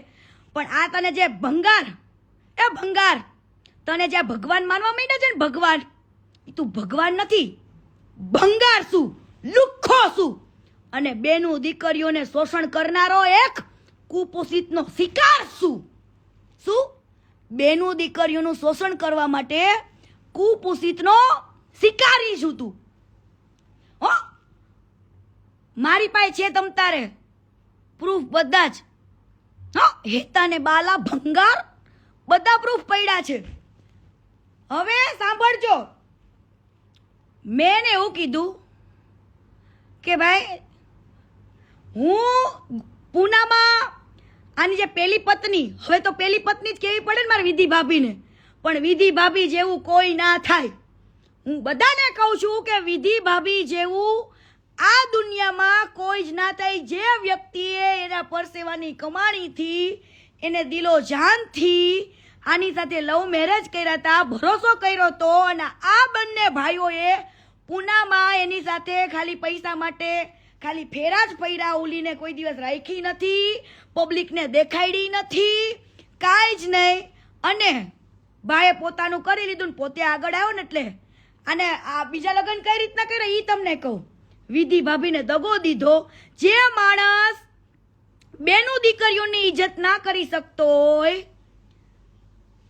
પણ આ તને જે ભંગાર, તને જે ભગવાન માનવા માંડ્યા છે ને, ભગવાન, તું ભગવાન નથી, ભંગાર શું, લુખ્ખો શું, અને બેનું દીકરીઓને શોષણ કરનારો એક કુપોષિતનો શિકાર શું. બેનું દીકરીઓનું શોષણ કરવા માટે કુપોષિતનો શિકારી છું તું. મારી પાસે છે તમ તારે પ્રૂફ બધા જ. હેતા ને બાલા, ભંગાર, બધા પ્રૂફ પડ્યા છે. હવે સાંભળજો, મેં એવું કીધું કે ભાઈ, હું પૂનામાં આની જે પેલી પત્ની, હવે તો પેલી પત્ની જ કેવી પડે ને મારે વિધિ ભાભીને, પણ વિધિ ભાભી જેવું કોઈ ના થાય. હું બધાને કહું છું કે વિધિ ભાભી જેવું આ દુનિયામાં કોઈ જ ના થાય. જે વ્યક્તિએ એના પરસેવાની કમાણીથી, એને દિલો જાનથી આની સાથે લવ મેરેજ કર્યા હતા, ભરોસો કર્યો હતો, અને આ બંને ભાઈઓએ પૂનામાં એની સાથે ખાલી પૈસા માટે ખાલી ફેરા જ ફર્યા, ઉલીને કોઈ દિવસ રાખી નથી, પબ્લિકને દેખાડી નથી, કાંઈ જ નહીં. અને ભાઈએ પોતાનું કરી લીધું ને પોતે આગળ આવ્યો ને, એટલે અને આ બીજા લગ્ન કઈ રીતના કર્યા એ તમને કહું. વિધિ ભાભીને દગો દીધો. જે માણસ બેનું દીકરીઓની ઇજ્જત ના કરી શકતો હોય,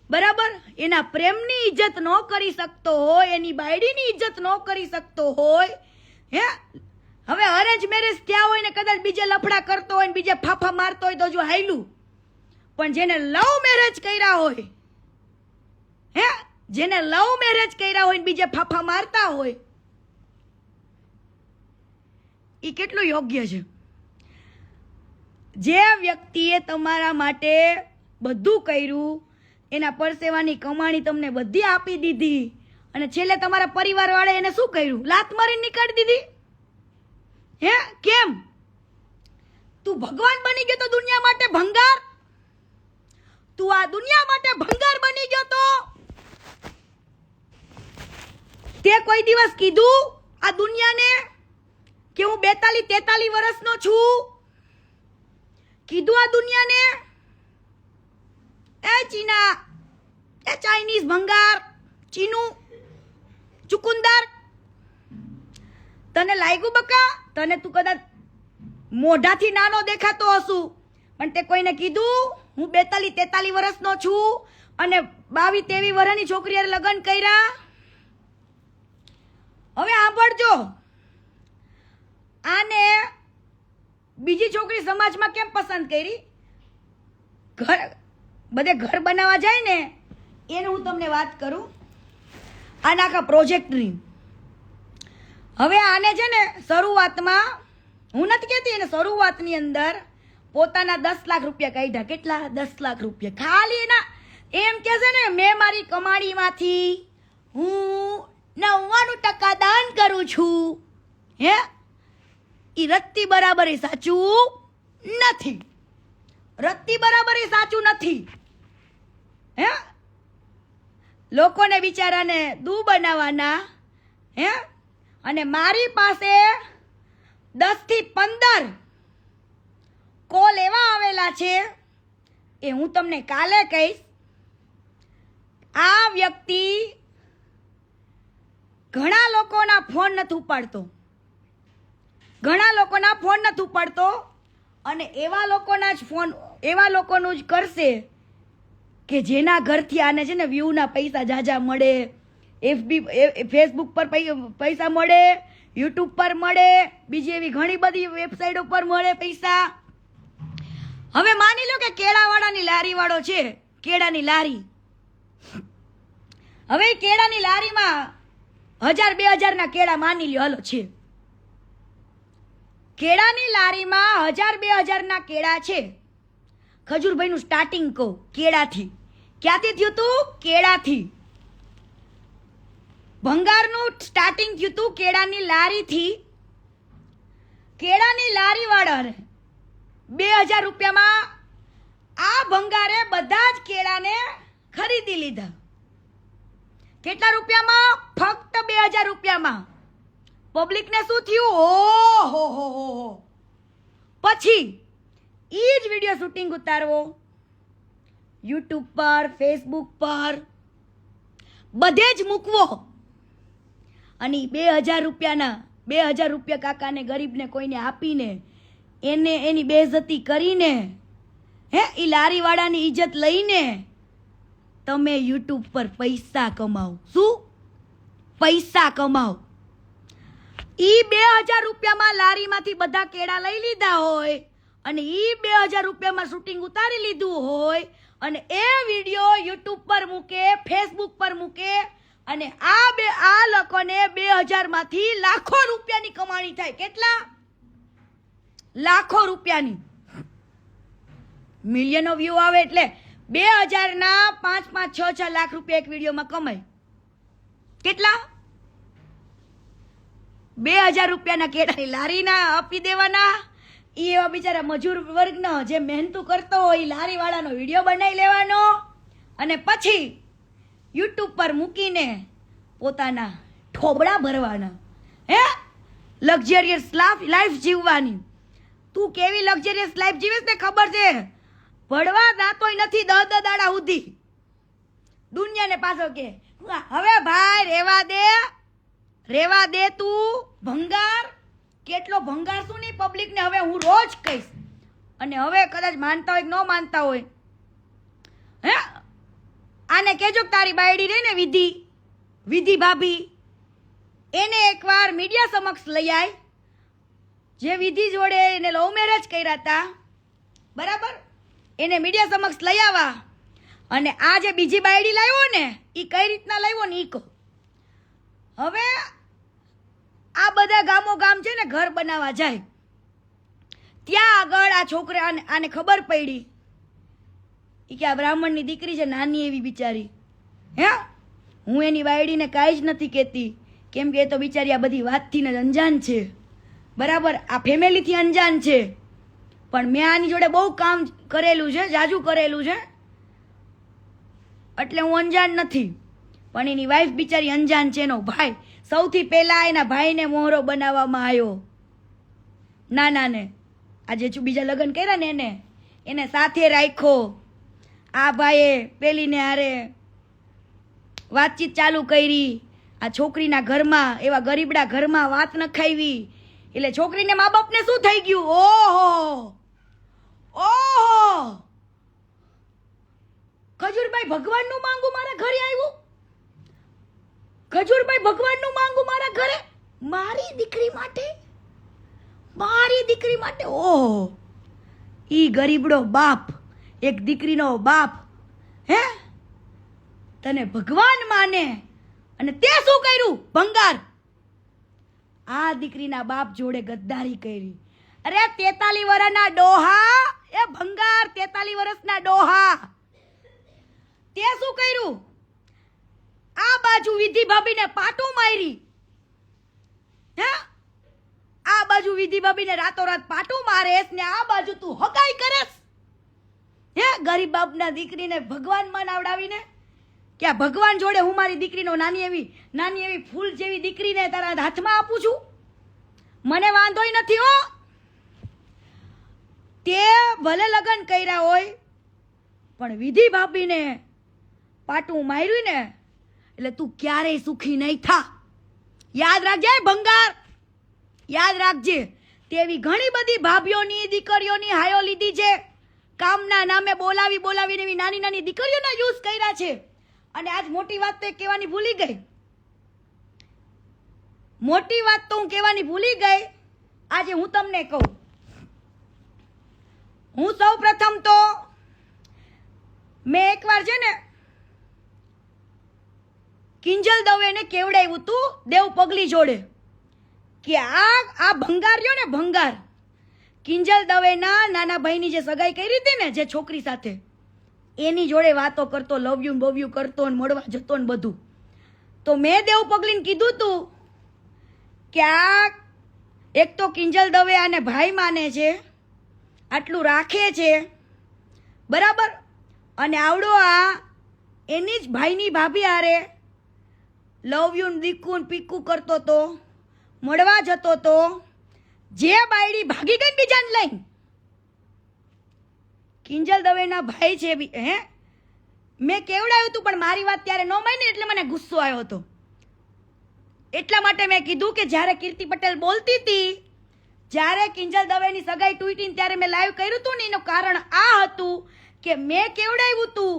બરાબર, એના પ્રેમની ઇજ્જત ન કરી શકતો હોય, એની બાયડીની ઇજ્જત ન કરી શકતો હોય, હવે અરેન્જ મેરેજ થયા હોય ને કદાચ બીજે લફડા કરતો હોય ને બીજે ફાફા મારતો હોય તો જો હાયલું, પણ જેને લવ મેરેજ કર્યા હોય, જેને લવ મેરેજ કર્યા હોય ને બીજે ફાફા મારતા હોય, એ કેટલું યોગ્ય છે? જે વ્યક્તિએ તમારા માટે બધું કર્યું, એના પરસેવાની કમાણી તમને બધી આપી દીધી, અને છેલ્લે તમારા પરિવાર વાળે એને શું કર્યું? લાત મારીને નીકાળી દીધી. કેમ? તું ભગવાન બની ગયો તો દુનિયા માટે ભંગાર? તું આ દુનિયા માટે ભંગાર બની ગયો તો તે કોઈ દિવસ કીધું આ દુનિયાને કે હું 42-43 વર્ષનો છું? કીધું આ દુનિયાને? એ ચીના, એ ચાઇનીઝ ભંગાર, ચીનું ચુકુંદર, તને લાગ્યું બકા? તને તું કદાચ મોઢાથી નાનો દેખાતો હશું, પણ તે કોઈને કીધું હું 42-43 વર્ષનો છું અને 22-23 વર્ષની છોકરીએ લગ્ન કર્યા? હવે સાંભળજો, આને બીજી છોકરી સમાજમાં કેમ પસંદ કરી? બધે ઘર બનાવવા જાય ને, એને હું તમને વાત કરું. આના આખા પ્રોજેક્ટની. હવે આને છે ને શરૂઆતમાં હું નથી કહેતી, એને શરૂઆતની અંદર પોતાના 10 લાખ રૂપિયા કાઢ્યા. કેટલા? 10 લાખ રૂપિયા. ખાલી એના એમ કે છે ને મેં મારી કમાણીમાંથી હું 99% દાન કરું છું. હે, ઈ રત્તી બરાબર એ સાચું નથી. રત્તી બરાબર એ સાચું નથી. હે, લોકોને બિચારાને દૂ બનાવવાના. હે, અને મારી પાસે 10 થી 15 કોલ એવા આવેલા છે, એ હું તમને કાલે કહીશ. આ વ્યક્તિ ઘણા લોકોના ફોન નથી ઉપાડતો, ઘણા લોકોના ફોન નથી ઉપાડતો, અને એવા લોકોના જ ફોન, એવા લોકોનું જ કરશે કે જેના ઘરથી આને છે ને વ્યૂના પૈસા જાજા મળે, ફેસબુક પર પૈસા મળે, યુટ્યુબ પર મળે, બીજી એવી ઘણી બધી વેબસાઇટો પર મળે પૈસા. હવે માની લો કે કેળાવાળાની લારી વાળો છે, કેળાની લારી. હવે કેળાની લારીમાં 1000-2000 ના કેળા માની લ્યો, હાલો છે. કેળાની લારીમાં 1000-2000 ના કેળા છે. ખજૂરભાઈનું સ્ટાર્ટિંગ કહું, કેળાથી. ક્યાંથી થયું તું? કેળાથી. ભંગારનું સ્ટાર્ટિંગ થયું તું કેળાની લારીથી. કેળાની લારી વાળાને 2000 રૂપિયામાં આ ભંગારે બધા જ કેળાને ખરીદી લીધા. કેટલા રૂપિયામાં? ફક્ત 2000 રૂપિયામાં. પબ્લિકને શું થયું? ઓહો હો હો. પછી ઈ જ વિડીયો શૂટિંગ ઉતારવો યુટ્યુબ પર, ફેસબુક પર, બધે જ મૂકવો, અને 2000 રૂપિયાના 2000 રૂપિયા કાકાને ગરીબને કોઈને આપીને એને એની બેઇજ્જતી કરીને, હે, ઈ લારીવાળાની ઇજ્જત લઈને તમે યુટ્યુબ પર પૈસા કમાઓ. શું? પૈસા કમાઓ. ઈ 2000 રૂપિયામાં લારીમાંથી બધા કેળા લઈ લીધા હોય, અને ઈ 2000 રૂપિયામાં શૂટિંગ ઉતારી લીધું હોય, અને એ વિડીયો યુટ્યુબ પર મૂકે, ફેસબુક પર મૂકે, અને આ લોકોને 2000 માંથી લાખો રૂપિયાની કમાણી થાય. કેટલા? લાખો રૂપિયાની. મિલિયનો વ્યૂ આવે એટલે 2000 ના 5-5, 6-6 લાખ રૂપિયા એક વિડીયોમાં કમાય. કેટલા? 2000 રૂપિયાના કેળાની લારીના આપી દેવાના. એ એવા બિચારા મજૂર વર્ગનો જે મહેનતું કરતો હોય, લારી વાળાનો વિડીયો બનાવી લેવાનો, અને પછી યુટ્યુબ પર મૂકીને પોતાના ઠોબડા ભરવાના. હે, લક્ઝરિયસ લાઈફ જીવવાની. તું કેવી લક્ઝરિયસ લાઈફ જીવીશ ને ખબર છે? ભણવા દાતોય નથી 10 દાડા સુધી. દુનિયાને પાછો કે હવે ભાઈ રેવા દે તું. ભંગાર, કેટલો ભંગાર શું નહીં પબ્લિકને હવે હું રોજ કહીશ. અને હવે કદાચ માનતા હોય કે ન માનતા હોય, હે, આને કહેજો કે તારી બાયડી રહી ને વિધિ ભાભી, એને એકવાર મીડિયા સમક્ષ લઈ આય. જે વિધિ જોડે એને લવ મેરેજ કર્યા હતા, બરાબર, એને મીડિયા સમક્ષ લઈ આવવા. અને આ જે બીજી બાયડી લાવ્યો ને, એ કઈ રીતના લાવ્યો ને ઈ કહો. હવે આ બધા ગામો ગામ છે ને ઘર બનાવવા જાય, ત્યાં આગળ આ છોકરા આને ખબર પડી કે આ બ્રાહ્મણની દીકરી છે, નાની એવી બિચારી. હે, હું એની બાયડીને કાંઈ જ નથી કહેતી, કેમ કે એ તો બિચારી આ બધી વાતથી જ અંજાન છે, બરાબર, આ ફેમિલીથી અંજાન છે. પણ મેં આની જોડે બહુ કામ કરેલું છે, જાજુ કરેલું છે, એટલે હું અંજાન નથી. પણ એની વાઈફ બિચારી અંજાન છે. એનો ભાઈ સૌથી પહેલા એના ભાઈને મોહરો બનાવવામાં આવ્યો, નાનાને. આજે બીજા લગ્ન કર્યા ને એને સાથે રાખ્યો. આ ભાઈએ પેલીને હારે વાતચીત ચાલુ કરી. આ છોકરીના ઘરમાં, એવા ગરીબડા ઘરમાં વાત નખાવી, એટલે છોકરીને મા બાપને શું થઈ ગયું? ઓહો, ખજૂરભાઈ ભગવાનનું માંગુ મારા ઘરે આવ્યું. ખજૂરભાઈ ભગવાનનું માંગુ મારા ઘરે, મારી દીકરી માટે. ઓહો, ઈ ગરીબડો બાપ, એક દીકરીનો બાપ, હે, તને ભગવાન માને અને તે શું કર્યું? ભંગાર. આ દીકરીના બાપ જોડે ગદ્દારી કરી. અરે 43 વર્ષના ડોહા, એ ભંગાર 43 વર્ષના ડોહા, તે શું કર્યું? આ બાજુ વિધિ ભાભીને પાટું મારી, હે? આ બાજુ વિધિ ભાભીને રાતોરાત પાટું મારેસ ને આ બાજુ તું હગાઈ કરેસ, હે? ગરીબ બાપના દીકરીને ભગવાન મનાવડાવીને કે આ ભગવાન જોડે હું મારી દીકરીનો નાની એવી ફૂલ જેવી દીકરીને તારા હાથમાં આપું છું. મને વાંધોય નથી હો. તે ભલે લગ્ન કર્યા હોય પણ વિધિ ભાભીને પાટું માર્યું ને એટલે તું ક્યારેય સુખી નહીં થા. યાદ રાખજે ભંગાર, યાદ રાખજે. તેવી ઘણી બધી ભાભીઓની દીકરીઓની હાયો લીધી છે. કામના નામે બોલાવીને એવી નાની નાની દીકરીઓના યુઝ કર્યા છે. અને આજ મોટી વાત તો કહેવાની ભૂલી ગઈ. મોટી વાત તો હું કહેવાની ભૂલી ગઈ. આજે હું તમને કહું. હું સૌ પ્રથમ તો મેં એકવાર છે ને કિંજલ દવેને કેવડાવ્યું તું દેવ પગલી જોડે કે આ ભંગાર રહ્યો ને ભંગાર, કિંજલ દવેના નાના ભાઈની જે સગાઈ કરી હતી ને જે છોકરી સાથે, એની જોડે વાતો કરતો, લવ યુ બવ યુ કરતો ને મળવા જતો ને બધું. તો મેં દેવ પગલીને કીધું તું કે આ એક તો કિંજલ દવે આને ભાઈ માને છે, આટલું રાખે છે, બરાબર, અને આવડો આ એની જ ભાઈની ભાભી હારે લવ યુ દીકું પીકું કરતો તો, મળવા જતો તો, જે બાયડી ભાગી ગઈ બીજાને લઈને. કિંજલ દવેના ભાઈ છે, હે? મેં કેવડાવ્યું હતું પણ મારી વાત ત્યારે ન માની એટલે મને ગુસ્સો આવ્યો હતો. એટલા માટે મેં કીધું કે જ્યારે કીર્તિ પટેલ બોલતી હતી, જ્યારે કિંજલ દવેની સગાઈ તૂટીને ત્યારે મેં લાઈવ કર્યું હતું ને એનું કારણ આ હતું કે મેં કેવડાવ્યું હતું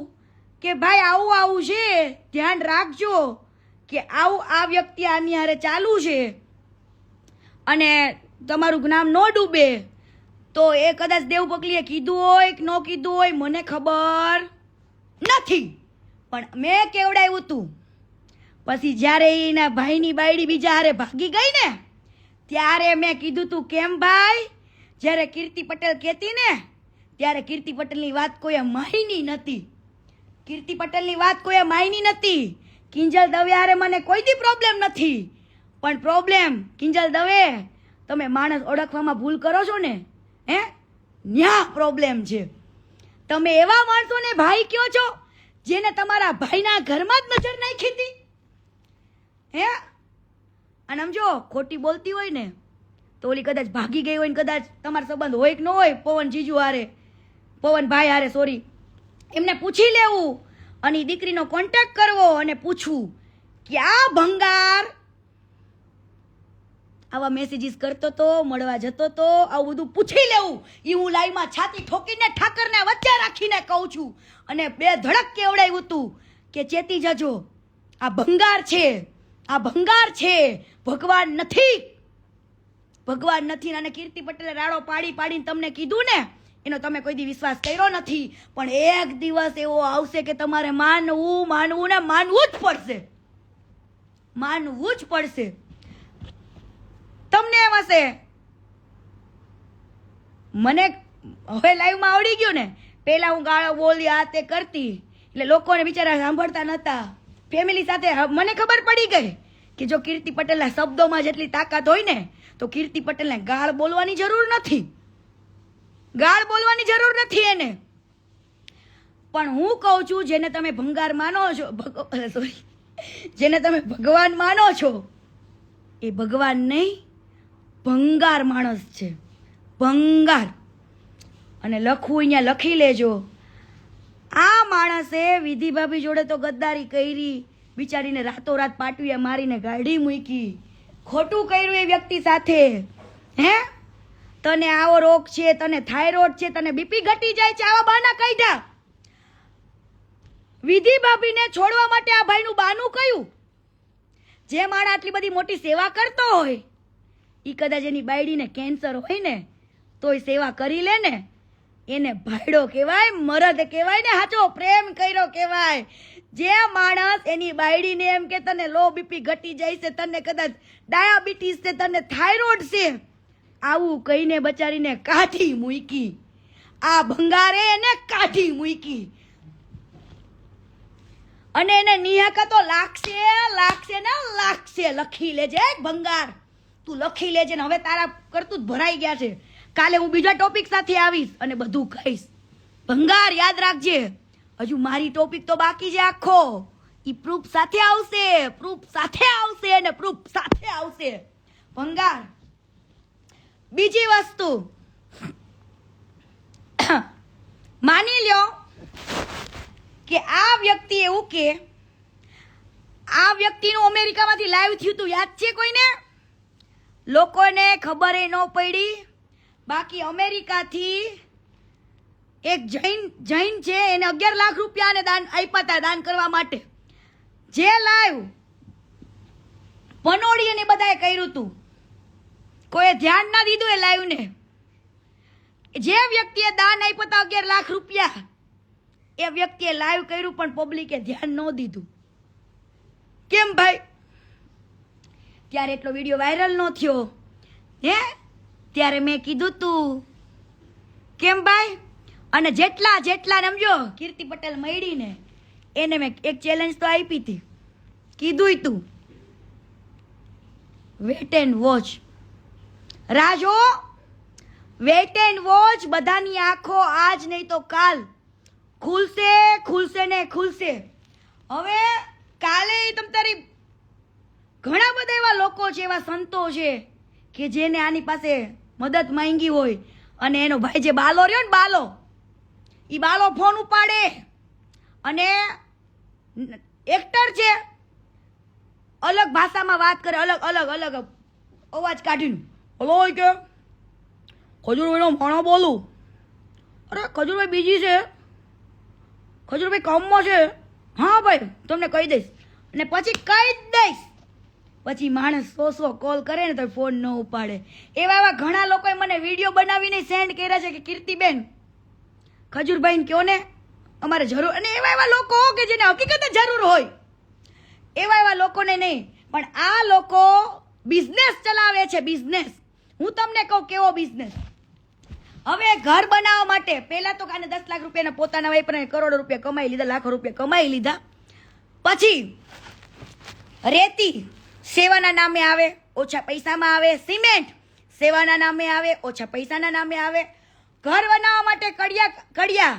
કે ભાઈ આવું આવું છે, ધ્યાન રાખજો કે આવું આ વ્યક્તિ આની હારે ચાલુ છે અને તમારું જ્ઞાન ન ડૂબે. તો એ કદાચ દેવ પગલીએ કીધું હોય કે ન કીધું હોય મને ખબર નથી, પણ મેં કેવડાવ્યું હતું. પછી જ્યારે એના ભાઈની બાયડી બીજા હારે ભાગી ગઈ ને ત્યારે મેં કીધું તું કેમ ભાઈ, જ્યારે કીર્તિ પટેલ કહેતી ને ત્યારે કીર્તિ પટેલની વાત કોઈએ માયની નથી. કીર્તિ પટેલની વાત કોઈએ માયની નથી. કિંજલ દવે હારે મને કોઈ દી પ્રોબ્લેમ નથી, પણ પ્રોબ્લેમ કિંજલ દવે તમે માણસ ઓળખવામાં ભૂલ કરો છો ને, હે? ન્યા પ્રોબ્લેમ છે. તમે એવા માણસોને ભાઈ કયો છો જેને તમારા ભાઈના ઘરમાં જ નજર નાખી હતી, હે? અને સમજો ખોટી બોલતી હોય ને તો ઓલી કદાચ ભાગી ગઈ હોય ને કદાચ તમારો સંબંધ હોય કે ન હોય, પવન જીજુ હારે, પવન ભાઈ હારે, સોરી, એમને પૂછી લેવું અને એ દીકરીનો કોન્ટેક્ટ કરવો અને પૂછવું કે આ ભંગાર આવા મેસેજીસ કરતો તો, મળવા જતો તો, આવું બધું પૂછી લેવું. એ હું લાઈવમાં છાતી ઠોકીને ઠાકરને વચ્ચે રાખીને કહું છું અને બે ધડક કેવડાવ્યું હતું કે ચેતી જજો, આ ભંગાર છે, આ ભંગાર છે, ભગવાન નથી, ભગવાન નથી. અને કીર્તિ પટેલે રાડો પાડીને તમને કીધું ને એનો તમે કોઈ દી વિશ્વાસ કર્યો નથી, પણ એક દિવસ એવો આવશે કે તમારે માનવું ને માનવું જ પડશે, માનવું જ પડશે. તમને એમ હશે મને હવે લાઈવમાં આવડી ગયું ને, પહેલા હું ગાળો બોલી આ તે કરતી એટલે લોકોને બિચારા સાંભળતા નતા. ફેમિલી સાથે મને ખબર પડી ગઈ કે જો કીર્તિ પટેલના શબ્દોમાં જેટલી તાકાત હોય ને તો કીર્તિ પટેલને ગાળ બોલવાની જરૂર નથી, ગાળ બોલવાની જરૂર નથી એને. પણ હું કહું છું જેને તમે ભંગાર માનો છો, સોરી, જેને તમે ભગવાન માનો છો એ ભગવાન નહીં, ભંગાર માણસ છે, ભંગાર. અને લખવું અહીંયા લખી લેજો. આ માણસે વિધિ ભાભી જોડે તો ગદ્દારી કરી, બિચારીને રાતોરાત પાટવીએ મારીને ગાડી મૂકી, ખોટું કર્યું એ વ્યક્તિ સાથે, હે? તને આવો રોગ છે, તને થાઇરોઇડ છે, તને બીપી ઘટી જાય છે, આવા બહાના કાઢ્યા. વિધિ ભાભીને છોડવા માટે આ ભાઈનું બાનું કયું? જે માણસ આટલી બધી મોટી સેવા કરતો હોય એ કદાચ એની બાયડીને કેન્સર હોય ને તોય સેવા કરી લે ને, એને ભાઈડો કહેવાય, મરદ કહેવાય ને સાચો પ્રેમ કર્યો કહેવાય. જે માણસ એની બાયડીને એમ કે તને લો બીપી ઘટી જાય છે, તને કદાચ ડાયાબિટીસ છે, તને થાઇરોઇડ છે, આવું કહીને બચારીને કાઢી મૂકી. આ ભંગારે એને કાઢી મૂકી. અને એને નિહાકા તો લાગશે ને લાગશે. લખી લેજે ભંગાર, તું લખી લેજે ને. હવે તારા કરતું જ ભરાઈ ગયા છે. કાલે હું બીજા ટોપિક સાથે આવીશ અને બધું કહીશ. ભંગાર યાદ રાખજે, હજુ મારી ટોપિક તો બાકી છે આખો. ઈ પ્રૂફ સાથે આવશે, પ્રૂફ સાથે આવશે અને પ્રૂફ સાથે આવશે. ભંગાર. બીજી વસ્તુ, માની લ્યો કે આ વ્યક્તિ એવું કે આ વ્યક્તિનું અમેરિકામાંથી લાઈવ થયું હતું, યાદ છે કોઈને? લોકોને ખબર ન પડી. બાકી અમેરિકાથી એક જૈન છે, એને 11 લાખ રૂપિયા દાન આપ્યા હતા, દાન કરવા માટે. જે લાઈવ પનોડી અને બધાએ કર્યું હતું, કોઈ ધ્યાન ના દીધું એ લાઈવ ને. જે વ્યક્તિએ દાન આપ્યા હતા 11 લાખ રૂપિયા, એ વ્યક્તિએ લાઈવ કર્યું પણ પબ્લિકે ધ્યાન ન દીધું. કેમ ભાઈ? ત્યારે એટલો વિડીયો વાયરલ ન થયો હે, ત્યારે મેં કીધું તું. કેમ ભાઈ? અને જેટલા સમજો કીર્તિ પટેલ મળીને એને મેં એક ચેલેન્જ તો આપી હતી, કીધું તું wait and watch. Rajo, wait and watch. બધાની આંખો આજ નહીં તો કાલ ખુલશે ને ખુલશે. હવે કાલે તમ તારી ઘણા બધા એવા લોકો છે, એવા સંતો છે કે જેને આની પાસે મદદ માંગી હોય અને એનો ભાઈ જે બાલો રહ્યો ને, ઈ બાલો ફોન ઉપાડે અને એક્ટર છે, અલગ ભાષામાં વાત કરે, અલગ અવાજ કાઢીને હલો કે ખજૂરભાઈનો ભાણો બોલું. અરે ખજૂરભાઈ બીજી છે, ખજૂરભાઈ કામમાં છે. હા ભાઈ તમને કહી દઈશ. અને પછી કહી જ દઈશ. પછી માણસ 100 કોલ કરે ને તો ફોન ન ઉપાડે. એવા ઘણા લોકોએ મને વિડીયો બનાવીને સેન્ડ કર્યા છે કે કીર્તિબેન ખજૂરભાઈને કહો ને અમારે જરૂર. અને એવા લોકો કે જેને હકીકતે જરૂર હોય, એવા લોકોને નહીં. પણ આ લોકો બિઝનેસ ચલાવે છે, બિઝનેસ. હું તમને કહું કેવો બિઝનેસ. હવે ઘર બનાવવા માટે પહેલા તો કાને 10 લાખ રૂપિયાના પોતાના વાપરીને કરોડો રૂપિયા કમાઈ લીધા, લાખો રૂપિયા કમાઈ લીધા. પછી રેતી સેવાના નામે આવે, ઓછા પૈસામાં આવે. સિમેન્ટ સેવાના નામે આવે, ઓછા પૈસાના નામે આવે. ઘર બનાવવા માટે કડિયા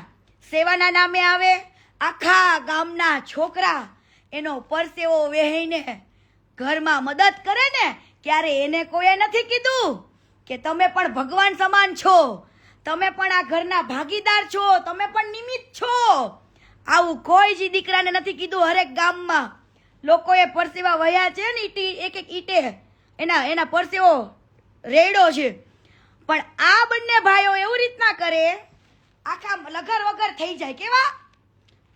સેવાના નામે આવે. આખા ગામના છોકરા એનો પરસેવો વહેઈને ઘરમાં મદદ કરે ને, ક્યારે એને કોઈએ નથી કીધું કે તમે પણ ભગવાન સમાન છો, તમે પણ આ ઘરના ભાગીદાર છો, તમે પણ નિમિત્ત છો. આવું કોઈ જ દીકરાને નથી કીધું. હરેક ગામમાં લોકોએ પરસેવા વહ્યા છે ને, એક ઈટે એના પરસેવો રેડો છે. પણ આ બંને ભાઈઓ એવું રીતના કરે, આખા લગર વગર થઈ જાય. કેવા?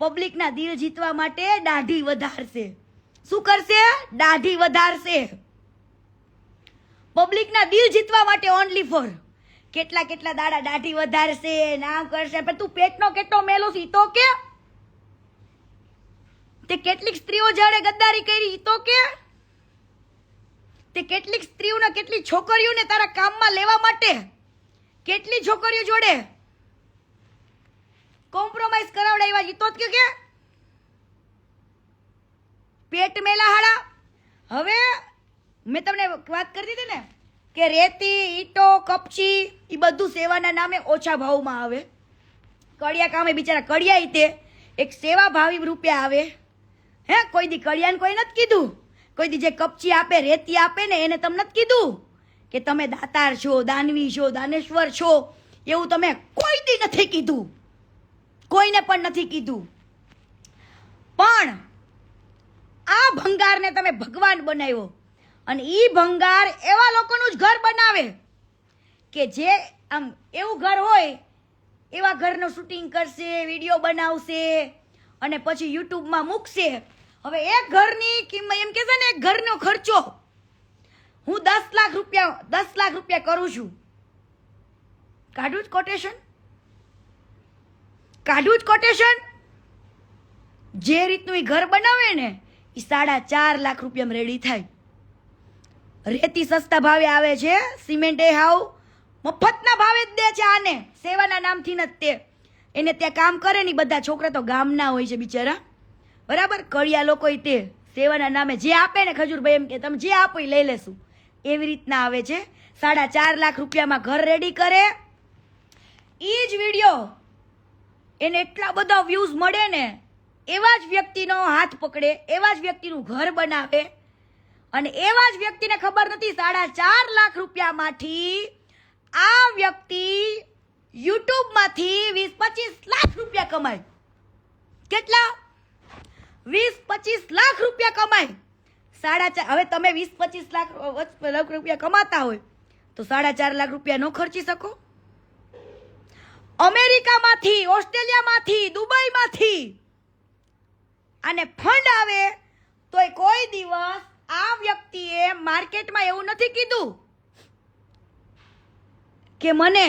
પબ્લિકના દિલ જીતવા માટે દાઢી વધારશે. શું કરશે? દાઢી વધારશે. પબ્લિકના દિલ જીતવા માટે ઓનલી ફોર કેટલા દાડા દાઢી વધારશે, નામ કરશે. પણ તું પેટનો કેટલો મેલો છે તો કે, તે કેટલીક સ્ત્રીઓ જોડે ગદ્દારી કરી તો કે, તે કેટલીક સ્ત્રીઓને, કેટલી છોકરીઓને તારા કામમાં લેવા માટે કેટલી છોકરીઓ જોડે કોમ્પ્રોમાઇઝ કરાવડાવ્યા તો જ કે પેટ મેલા હાડા. હવે મેં તમને વાત કરી દીધી ને કે રેતી, ઈટો, કપચી એ બધું સેવાના નામે ઓછા ભાવમાં આવે. કડિયા કામે બિચારા કડિયા તે એક સેવા ભાવી રૂપિયા આવે. હે કોઈ દી કડિયાને કોઈ નથી કીધું. કોઈ દી જે કપચી આપે, રેતી આપે ને એને તમને નથી કીધું કે તમે દાતાર છો, દાનવી છો, દાનેશ્વર છો. એવું તમે કોઈ દી નથી કીધું, કોઈને પણ નથી કીધું. પણ આ ભંગારને તમે ભગવાન બનાવ્યો. અને ઈ ભંગાર એવા લોકોનું જ ઘર બનાવે કે જે આમ એવું ઘર હોય, એવા ઘરનું શૂટિંગ કરશે, વિડીયો બનાવશે અને પછી યુટ્યુબમાં મૂકશે. હવે એક ઘરની કિંમત એમ કે છે ને, એક ઘરનો ખર્ચો હું 10 લાખ રૂપિયા કરું છું. કાઢું જ કોટેશન કાઢું જ કોટેશન. જે રીતનું એ ઘર બનાવે ને એ 4.5 લાખ રૂપિયામાં રેડી થાય. રેતી સસ્તા ભાવે આવે છે, સિમેન્ટ એ હાવ મફતના ભાવે જ દે છે આને, સેવાના નામથી ન તે. એને ત્યાં કામ કરે ને બધા છોકરા તો ગામના હોય છે બિચારા, બરાબર. કડિયા લોકો તે સેવાના નામે જે આપે ને ખજૂરભાઈ એમ કે તમે જે આપો એ લઈ લેશું, એવી રીતના આવે છે. 4.5 લાખ રૂપિયામાં ઘર રેડી કરે. એ જ વિડીયો એને એટલા બધા વ્યૂઝ મળે ને, એવા જ વ્યક્તિનો હાથ પકડે, એવા જ વ્યક્તિનું ઘર બનાવે, અને એવા જ વ્યક્તિને ખબર નથી 4.5 લાખ રૂપિયામાંથી આ વ્યક્તિ યુટ્યુબમાંથી 20-25 લાખ રૂપિયા કમાય. કેટલા? 20-25 લાખ રૂપિયા કમાય. 4.5. હવે તમે 20-25 લાખ રૂપિયા કમાતા હોય તો 4.5 લાખ રૂપિયા ન ખર્ચી શકો? અમેરિકામાંથી, ઓસ્ટ્રેલિયામાંથી, દુબઈમાંથી આને ફંડ આવે તોય કોઈ દિવસ આ વ્યક્તિએ માર્કેટમાં એવું નથી કીધું કે મને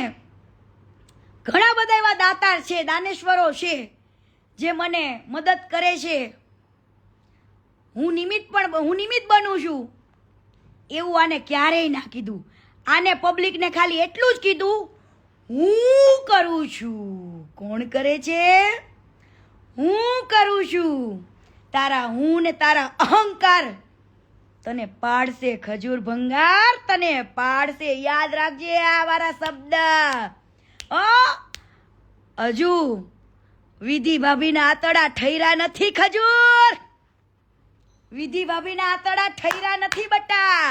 ઘણા બધા એવા દાતાર છે, દાનેશ્વરો છે જે મને મદદ કરે છે, હું નિમિત્ત બનું છું. એવું આને ક્યારેય ના કીધું. આને પબ્લિકને ખાલી એટલું જ કીધું, હું કરું છું. કોણ કરે છે? હું કરું છું. તારા હું ને તારા અહંકાર તને પાડશે ખજૂર ભંગાર, તને પાડશે. યાદ રાખજે આ મારા શબ્દ. હજુ વિધિ ભાભીના આતડા ઠૈરા નથી ખજૂર, વિધિ ભાભીના આતડા ઠૈરા નથી બટા,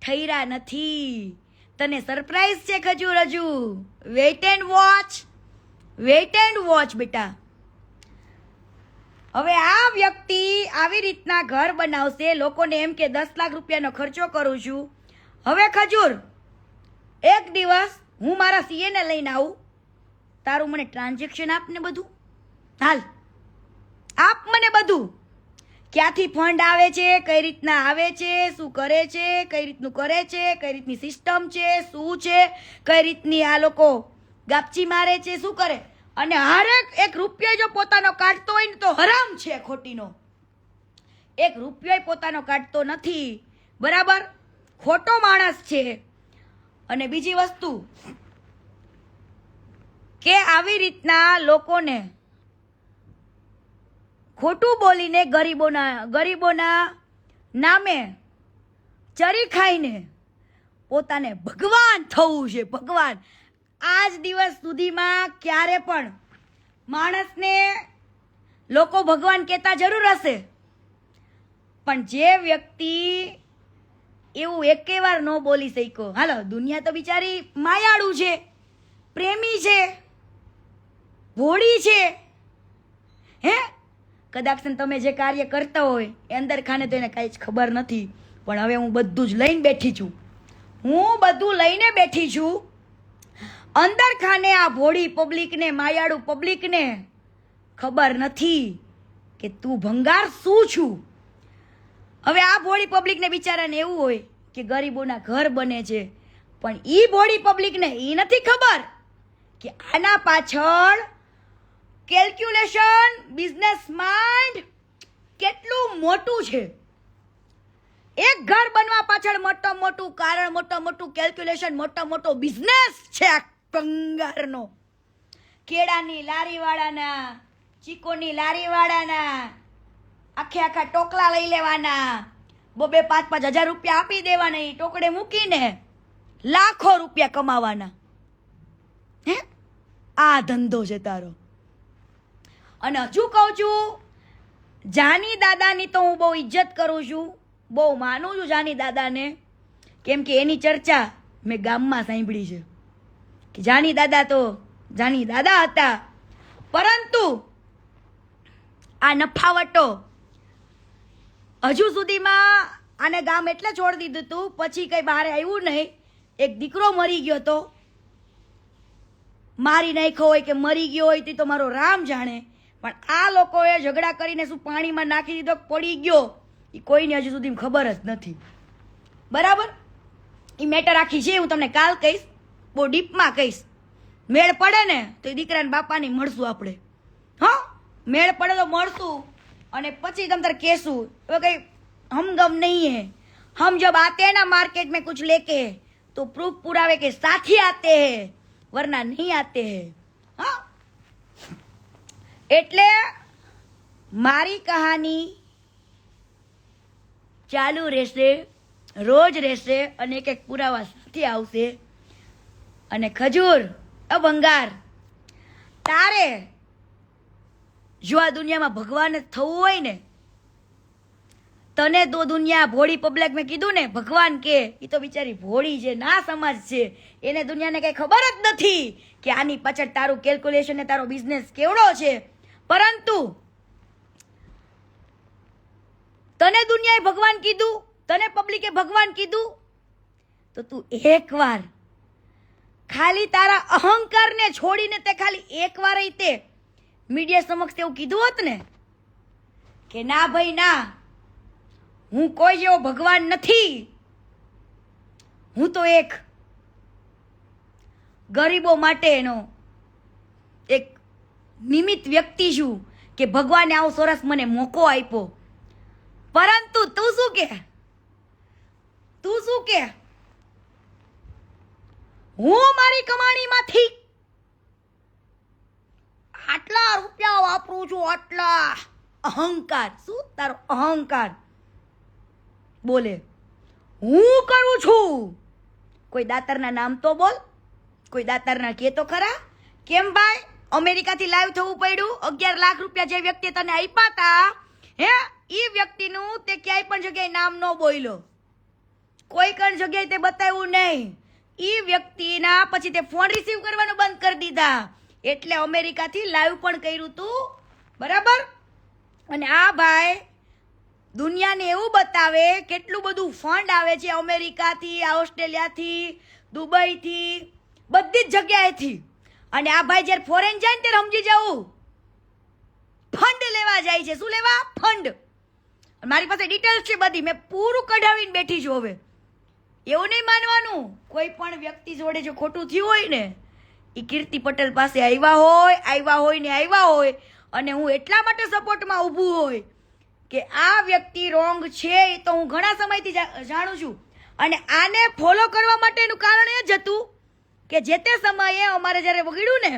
ઠૈરા નથી. તને સરપ્રાઈઝ છે ખજૂર. હજુ weight and watch, weight and watch બેટા. હવે આ વ્યક્તિ આવી રીતના ઘર બનાવશે, લોકોને એમ કે 10 લાખ રૂપિયાનો ખર્ચો કરું છું. હવે ખજૂર એક દિવસ હું મારા સીએ ને લઈને આવું, તારું મને ટ્રાન્ઝેક્શન આપ ને બધું. હાલ આપ મને બધું, ક્યાંથી ફંડ આવે છે, કઈ રીતના આવે છે, શું કરે છે, કઈ રીતનું કરે છે, કઈ રીતની સિસ્ટમ છે, શું છે, કઈ રીતની આ લોકો ગાપચી મારે છે, શું કરે. અને હરેક એક રૂપિયો જો પોતાનો કાઢતો હોય ને તો હરામ છે ખોટીનો. એક રૂપિયો પોતાનો કાઢતો નથી, બરાબર, ખોટો માણસ છે. અને બીજી વસ્તુ કે આવી રીતના લોકોને ખોટું બોલીને ગરીબોના નામે ચરી ખાઈને પોતાને ભગવાન થવું છે, ભગવાન. આજ દિવસ સુધીમાં ક્યારે પણ માણસને લોકો ભગવાન કહેતા જરૂર હશે, પણ જે વ્યક્તિ એવું એકે વાર ન બોલી શક્યો. હાલો, દુનિયા તો બિચારી માયાળુ છે, પ્રેમી છે, ભોળી છે. હે, કદાચ તમે જે કાર્ય કરતા હોય એ અંદર ખાને તો એને કાંઈ જ ખબર નથી, પણ હવે હું બધું જ લઈને બેઠી છું. હું બધું લઈને બેઠી છું. અંદર ખાને આ ભોળી પબ્લિકને, માયાળુ પબ્લિકને ખબર નથી કે તું ભંગાર શું છું. હવે આ ભોળી પબ્લિકને બિચારાને એવું હોય કે ગરીબોના ઘર બને છે, પણ ઈ ભોળી પબ્લિકને ઈ નથી ખબર કે આના પાછળ કેલ્ક્યુલેશન, બિઝનેસ માઇન્ડ કેટલું મોટું છે. એક ઘર બનવા પાછળ મોટું કારણ, મોટું કેલ્ક્યુલેશન, મોટો બિઝનેસ છે આ કંગારનો. કેળાની લારીવાળાના, ચીકોની લારીવાળાના આખા ટોકલા લઈ લેવાના, 2-5 હજાર રૂપિયા આપી દેવાના, એ ટોકડે મૂકીને લાખો રૂપિયા કમાવાના. હે, આ ધંધો છે તારો. અને હજુ કહું છું, જાની દાદાની તો હું બહુ ઇજ્જત કરું છું, બહુ માનું છું જાની દાદાને, કેમ કે એની ચર્ચા મેં ગામમાં સાંભળી છે કે જાની દાદા તો જાની દાદા હતા. પરંતુ આ નફાવટો હજુ સુધીમાં આને ગામ એટલે છોડી દીધું હતું, પછી કંઈ બહાર આવ્યું નહીં. એક દીકરો મરી ગયો તો, મારી નાખ્યો હોય કે મરી ગયો હોય તે તો મારો રામ જાણે, પણ આ લોકોએ ઝઘડા કરીને શું પાણીમાં નાખી દીધો, પડી ગયો, એ કોઈને હજુ સુધી ખબર જ નથી. બરાબર, એ મેટર આખી છે, હું તમને કાલ કહીશ, બહુ ડીપમાં કહીશ. મેળ પડે ને તો એ દીકરાને બાપાની મળશું આપણે. હા, મેળ પડે તો મળશું અને પછી તમ તાર કહેશું. હવે કઈ હમગમ નહીં હે. हम जब आते हैं ना मार्केट में कुछ लेके तो प्रूफ पुरावे के साथ ही आते हैं, वरना नहीं आते हैं. हाँ, એટલે મારી કહાની ચાલુ રહેશે, રોજ રહેશે અને એક એક પુરાવા સાથે આવશે. અને ખજૂર ભંગાર, તારે જો આ દુનિયામાં ભગવાન જ થવું હોય ને, તને તો દુનિયા ભોળી પબ્લિક મેં કીધું ને ભગવાન કે એ તો બિચારી ભોળી છે, ના સમજ છે. એને દુનિયાને કઈ ખબર જ નથી કે આની પાછળ તારું કેલ્ક્યુલેશન ને તારો બિઝનેસ કેવડો છે. પરંતુ તને દુનિયાએ ભગવાન કીધું, તને પબ્લિકે ભગવાન કીધું, તો તું એકવાર ખાલી તારા અહંકારને છોડીને તે ખાલી એકવાર તે મીડિયા સમક્ષ એવું કીધું હોત ને કે ના ભાઈ ના, હું કોઈ જેવો ભગવાન નથી, હું તો એક ગરીબો માટેનો એક નિમિત્ત વ્યક્તિ છું કે ભગવાને આવો સરસ મને મોકો આપ્યો. પરંતુ તું શું કે હું મારી કમાણીમાંથી આટલા રૂપિયા વાપરું છું, આટલા અહંકાર. શું તારો અહંકાર બોલે? હું કરું છું. કોઈ દાતારના નામ તો બોલ, કોઈ દાતારના કે તો ખરા. કેમ ભાઈ અમેરિકાથી લાઈવ થવું પડ્યું? 11 લાખ રૂપિયા જે વ્યક્તિએ તને આપ્યા હતા, હે, એ વ્યક્તિનું તે ક્યાંય પણ જગ્યાએ નામ ન બોલ્યો, કોઈ પણ જગ્યાએ તે બતાવ્યું નહીં. એ વ્યક્તિના પછી તે ફોન રિસીવ કરવાનું બંધ કરી દીધા. એટલે અમેરિકાથી લાઈવ પણ કર્યું તું, બરાબર. અને આ ભાઈ દુનિયાને એવું બતાવે કેટલું બધું ફંડ આવે છે અમેરિકાથી, ઓસ્ટ્રેલિયાથી, દુબઈથી, બધી જ જગ્યાએથી. અને આ ભાઈ જ્યારે ફોરેન જાય ને ત્યારે સમજી જવું ફંડ લેવા જાય છે. શું લેવા? ફંડ. મારી પાસે ડિટેલ્સ છે બધી, મેં પૂરું કઢાવીને બેઠી છું. હવે એવું નહીં માનવાનું કોઈ પણ વ્યક્તિ જોડે જો ખોટું થયું હોય ને, એ કીર્તિ પટેલ પાસે આવ્યા હોય અને હું એટલા માટે સપોર્ટમાં ઊભું હોય કે આ વ્યક્તિ રોંગ છે એ તો હું ઘણા સમયથી જાણું છું. અને આને ફોલો કરવા માટેનું કારણ એ જ હતું કે જે તે સમયે અમારે જ્યારે વગડ્યું ને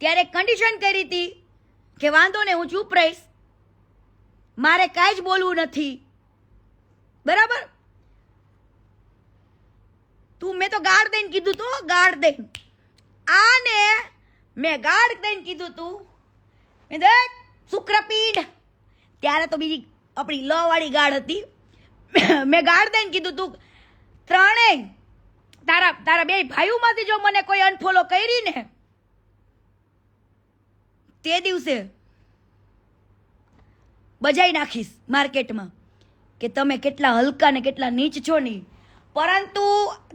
ત્યારે કન્ડિશન કરી હતી કે વાંધો ને હું ચૂપ રહીશ, મારે કાંઈ જ બોલવું નથી, બરાબર. મેં તો ગાળ દઈને કીધું તું, ગાળ દઈને આને મેં ગાળ દઈને કીધું તું. મેં દેખ શુક્રપીઠ, ત્યારે તો બીજી આપણી લ વાળી ગાળ હતી. મેં ગાળ દઈને કીધું તું ત્રણેય તારા બે ભાઈઓમાંથી જો મને કોઈ અનફોલો કરી ને તે દિવસે બજાઈ નાખીશ માર્કેટમાં કે તમે કેટલા હલકા ને કેટલા નીચ છો નહીં. પરંતુ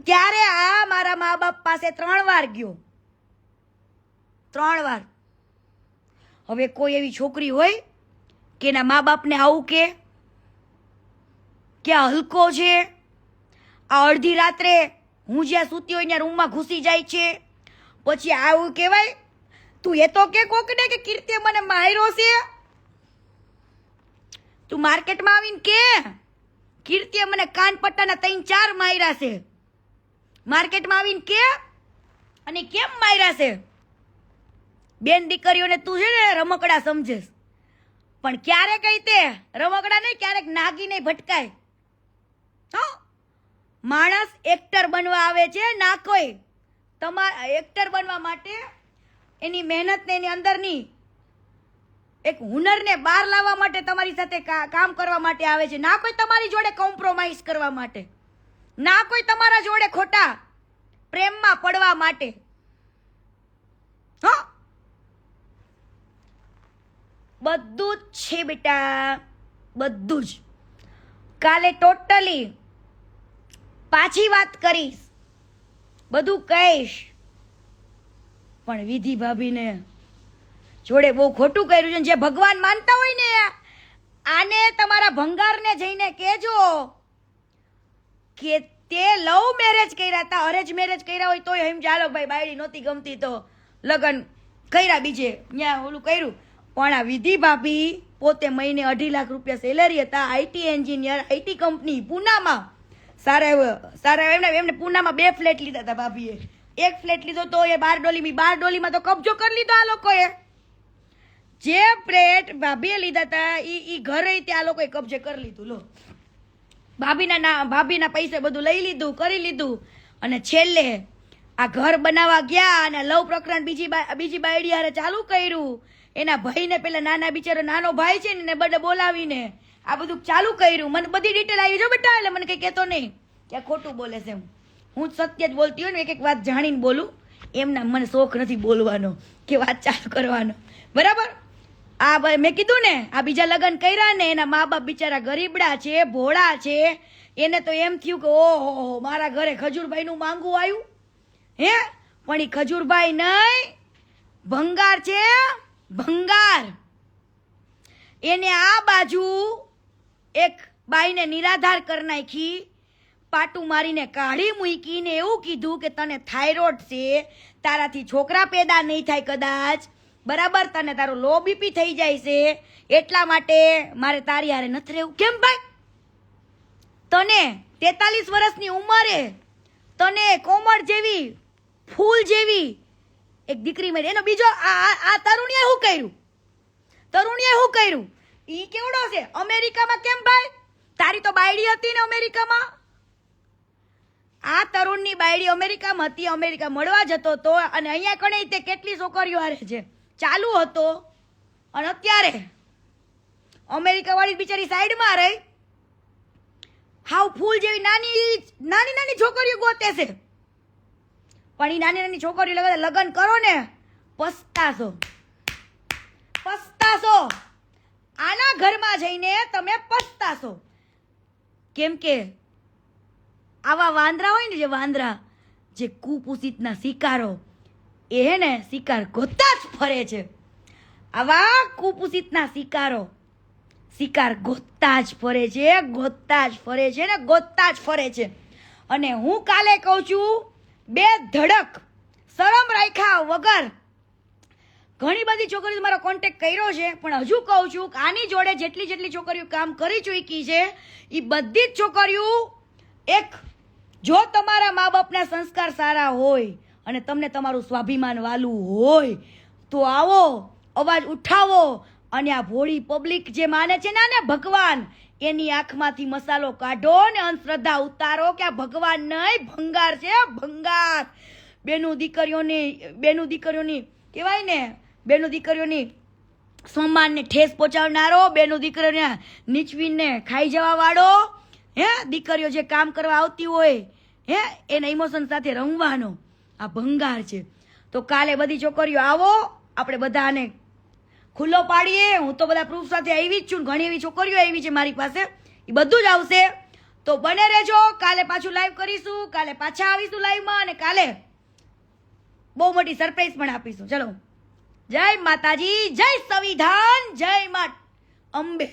ત્યારે આ મારા મા બાપ પાસે 3 વાર ગયો, 3 વાર. હવે કોઈ એવી છોકરી હોય કે એના મા બાપને આવું કે આ હલકો છે, આ અડધી રાત્રે હું જ્યાં સૂતી હોય ત્યાં રૂમમાં ઘૂસી જાય છે, પછી આવું કહેવાય તું એ તો કે કોકને કે કીર્તિએ મને માર્યો છે. તું માર્કેટમાં આવીને કે કીર્તિએ મને કાન પટ્ટાના 3-4 માર્યા છે. માર્કેટમાં આવીને કે અને કેમ માર્યા છે? બેન દીકરીઓને તું છે ને રમકડા સમજેશ, પણ ક્યારેક કઈ તે રમકડા નહીં, ક્યારેક નાગીને ભટકાય. હા, માણસ એક્ટર બનવા આવે છે, ના કોઈ તમારા એક્ટર બનવા માટે એની મહેનત ને એની અંદરની એક હુનરને બહાર લાવવા માટે તમારી સાથે કામ કરવા માટે આવે છે, ના કોઈ તમારી જોડે કોમ્પ્રોમાઇઝ કરવા માટે, ના કોઈ તમારા જોડે ખોટા પ્રેમમાં પડવા માટે. હા, બધું જ છે બેટા, બધું જ. કાલે ટોટલી પાછી વાત કરીશ, બધું કહીશ, પણ વિધિ ભાભીને જોડે બહુ ખોટું કર્યું છે. જે ભગવાન માનતા હોય ને આને તમારા ભંગારને જઈને કહેજો કે તે લવ મેરેજ કર્યા હતા, અરેન્જ મેરેજ કર્યા હોય તોય એમ ચાલો ભાઈ બાયડી નહોતી ગમતી તો લગ્ન કર્યા બીજે ત્યાં ઓલું કર્યું. પણ આ વિધિ ભાભી પોતે મહિને 2.5 લાખ રૂપિયા સેલેરી હતા, આઈટી એન્જિનિયર, આઈટી કંપની પૂનામાં સારા એમને પૂનામાં 2 ફ્લેટ લીધા હતા ભાભીએ. 1 ફ્લેટ લીધો તો એ 12 ડોલીમાં તો કબજો કરી લીધો આ લોકોએ. જે ફ્લેટ ભાભીએ લીધા હતા ઈ ઘરે ત્યાં લોકોએ કબજે કરી લીધું. લો ભાભીના પૈસે બધું લઈ લીધું, કરી લીધું. અને છેલ્લે આ ઘર બનાવવા ગયા અને લવ પ્રકરણ બીજી બાયડી હારે ચાલુ કર્યું. એના ભાઈને પેલા નાના બિચારો નાનો ભાઈ છે ને બડે બોલાવીને આ બધું ચાલુ કર્યું. મને બધી ડિટેલ આવી જો બેટા, એટલે મને કઈ કહેતો નહીં કે ખોટું બોલે છે. હું સત્ય જ બોલતી હોય ને, એક વાત જાણીને બોલું. એમના મને શોખ નથી બોલવાનો કે વાત ચાલુ કરવાનો, બરાબર. આ મેં કીધું ને આ બીજા લગ્ન કર્યા ને એના મા બાપ બિચારા ગરીબડા છે, ભોળા છે. એને તો એમ થયું કે ઓહો મારા ઘરે ખજૂરભાઈ નું માંગવું આવ્યું હે. પણ એ ખજૂરભાઈ નહીં, ભંગાર છે, ભંગાર. એને આ બાજુ એક બાઈને નિરાધાર કરી નાખી, પાટું મારીને કાઢી મૂકીને એવું કીધું કે તને થાઇરોઇડ છે, તારાથી છોકરા પેદા નહીં થાય કદાચ, બરાબર, તને તારું લો બીપી થઈ જાય છે, એટલા માટે મારે તારી હારે નથી રહેવું. કેમ ભાઈ? તને 43 વર્ષની ઉંમરે તને કોમળ જેવી ફૂલ જેવી એક દીકરી મળી. એનો બીજો આ તરુણીએ શું કર્યું? તરુણીએ શું કર્યું? ઈ કેવડો છે અમેરિકામાં? કેમ ભાઈ? તારી તો બાયડી હતી ને અમેરિકામાં. આ તરુણની બાયડી અમેરિકામાં હતી, અમેરિકા મળવા જતો હતો અને અહીંયા કણે તે કેટલી છોકરીઓ હારે છે ચાલુ હતો. અને અત્યારે અમેરિકા વાળી બિચારી સાઈડમાં રહી, હાવ ફૂલ જેવી નાની છોકરીઓ ગોતે છે. પણ એ નાની છોકરીઓ લગ્ન કરો ને પસ્તાશો. આના ઘરમાં જઈને તમે પસ્તાશો. કેમ કે આવા વાંદરા હોય ને, જે વાંદરા જે કુપુષિતના શિકારો, એ હે ને શિકાર ગોતતા જ ફરે છે. આવા કુપુષિતના શિકાર ગોતતા જ ફરે છે. અને હું કાલે કહું છું, બે ધડક શરમ રાખ્યા વગર ઘણી બધી છોકરીઓ મારો કોન્ટેક્ટ કર્યો છે, પણ હજુ કહું છું કે આની જોડે જેટલી છોકરીઓ કામ કરી ચૂકી છે એ બધી જ છોકરીઓ, એક જો તમારા મા બાપના સંસ્કાર સારા હોય અને તમને તમારું સ્વાભિમાન વાલું હોય તો આવો અવાજ ઉઠાવો. અને આ ભોળી પબ્લિક જે માને છે ને ભગવાન, એની આંખમાંથી મસાલો કાઢો ને અંધશ્રદ્ધા ઉતારો કે આ ભગવાન નહીં, ભંગાર છે, ભંગાર. બેનું દીકરીઓની કહેવાય ને, બેનું દીકરીઓની સન્માનને ઠેસ પહોંચાડનારો, બેનું દીકરીઓને નીચવીને ખાઈ જવા વાળો, હે, દીકરીઓ જે કામ કરવા આવતી હોય હે એના ઇમોશન સાથે રમવાનો આ ભંગાર છે. તો કાલે બધી છોકરીઓ આવો, આપણે બધાને ખુલ્લો પાડીએ. હું તો બધા પ્રૂફ સાથે આવી જ છું, ઘણી એવી છોકરીઓ આવી છે મારી પાસે, એ બધું જ આવશે. તો બને રહેજો, કાલે પાછું લાઈવ કરીશું, કાલે પાછા આવીશું લાઈવમાં અને કાલે બહુ મોટી સરપ્રાઈઝ પણ આપીશું. ચલો, જય માતાજી, જય સંવિધાન, જય મા અંબે,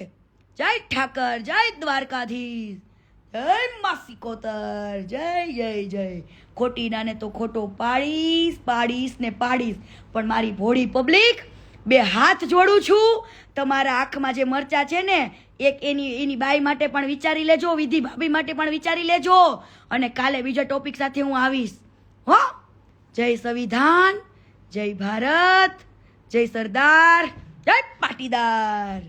જય ઠાકર, જય દ્વારકાધીશ, જય મા સિકોતર, જય. ખોટી નાને તો ખોટો પાડીશ ને પાડીશ. પણ મારી ભોળી પબ્લિક, બે હાથ જોડું છું, તમારા આંખમાં જે મરચા છે ને, એક એની બાઈ માટે પણ વિચારી લેજો, વિધિ ભાભી માટે પણ વિચારી લેજો. અને કાલે બીજા ટોપિક સાથે હું આવીશ. હો, જય સંવિધાન, જય ભારત, જય સરદાર, જય પાટીદાર.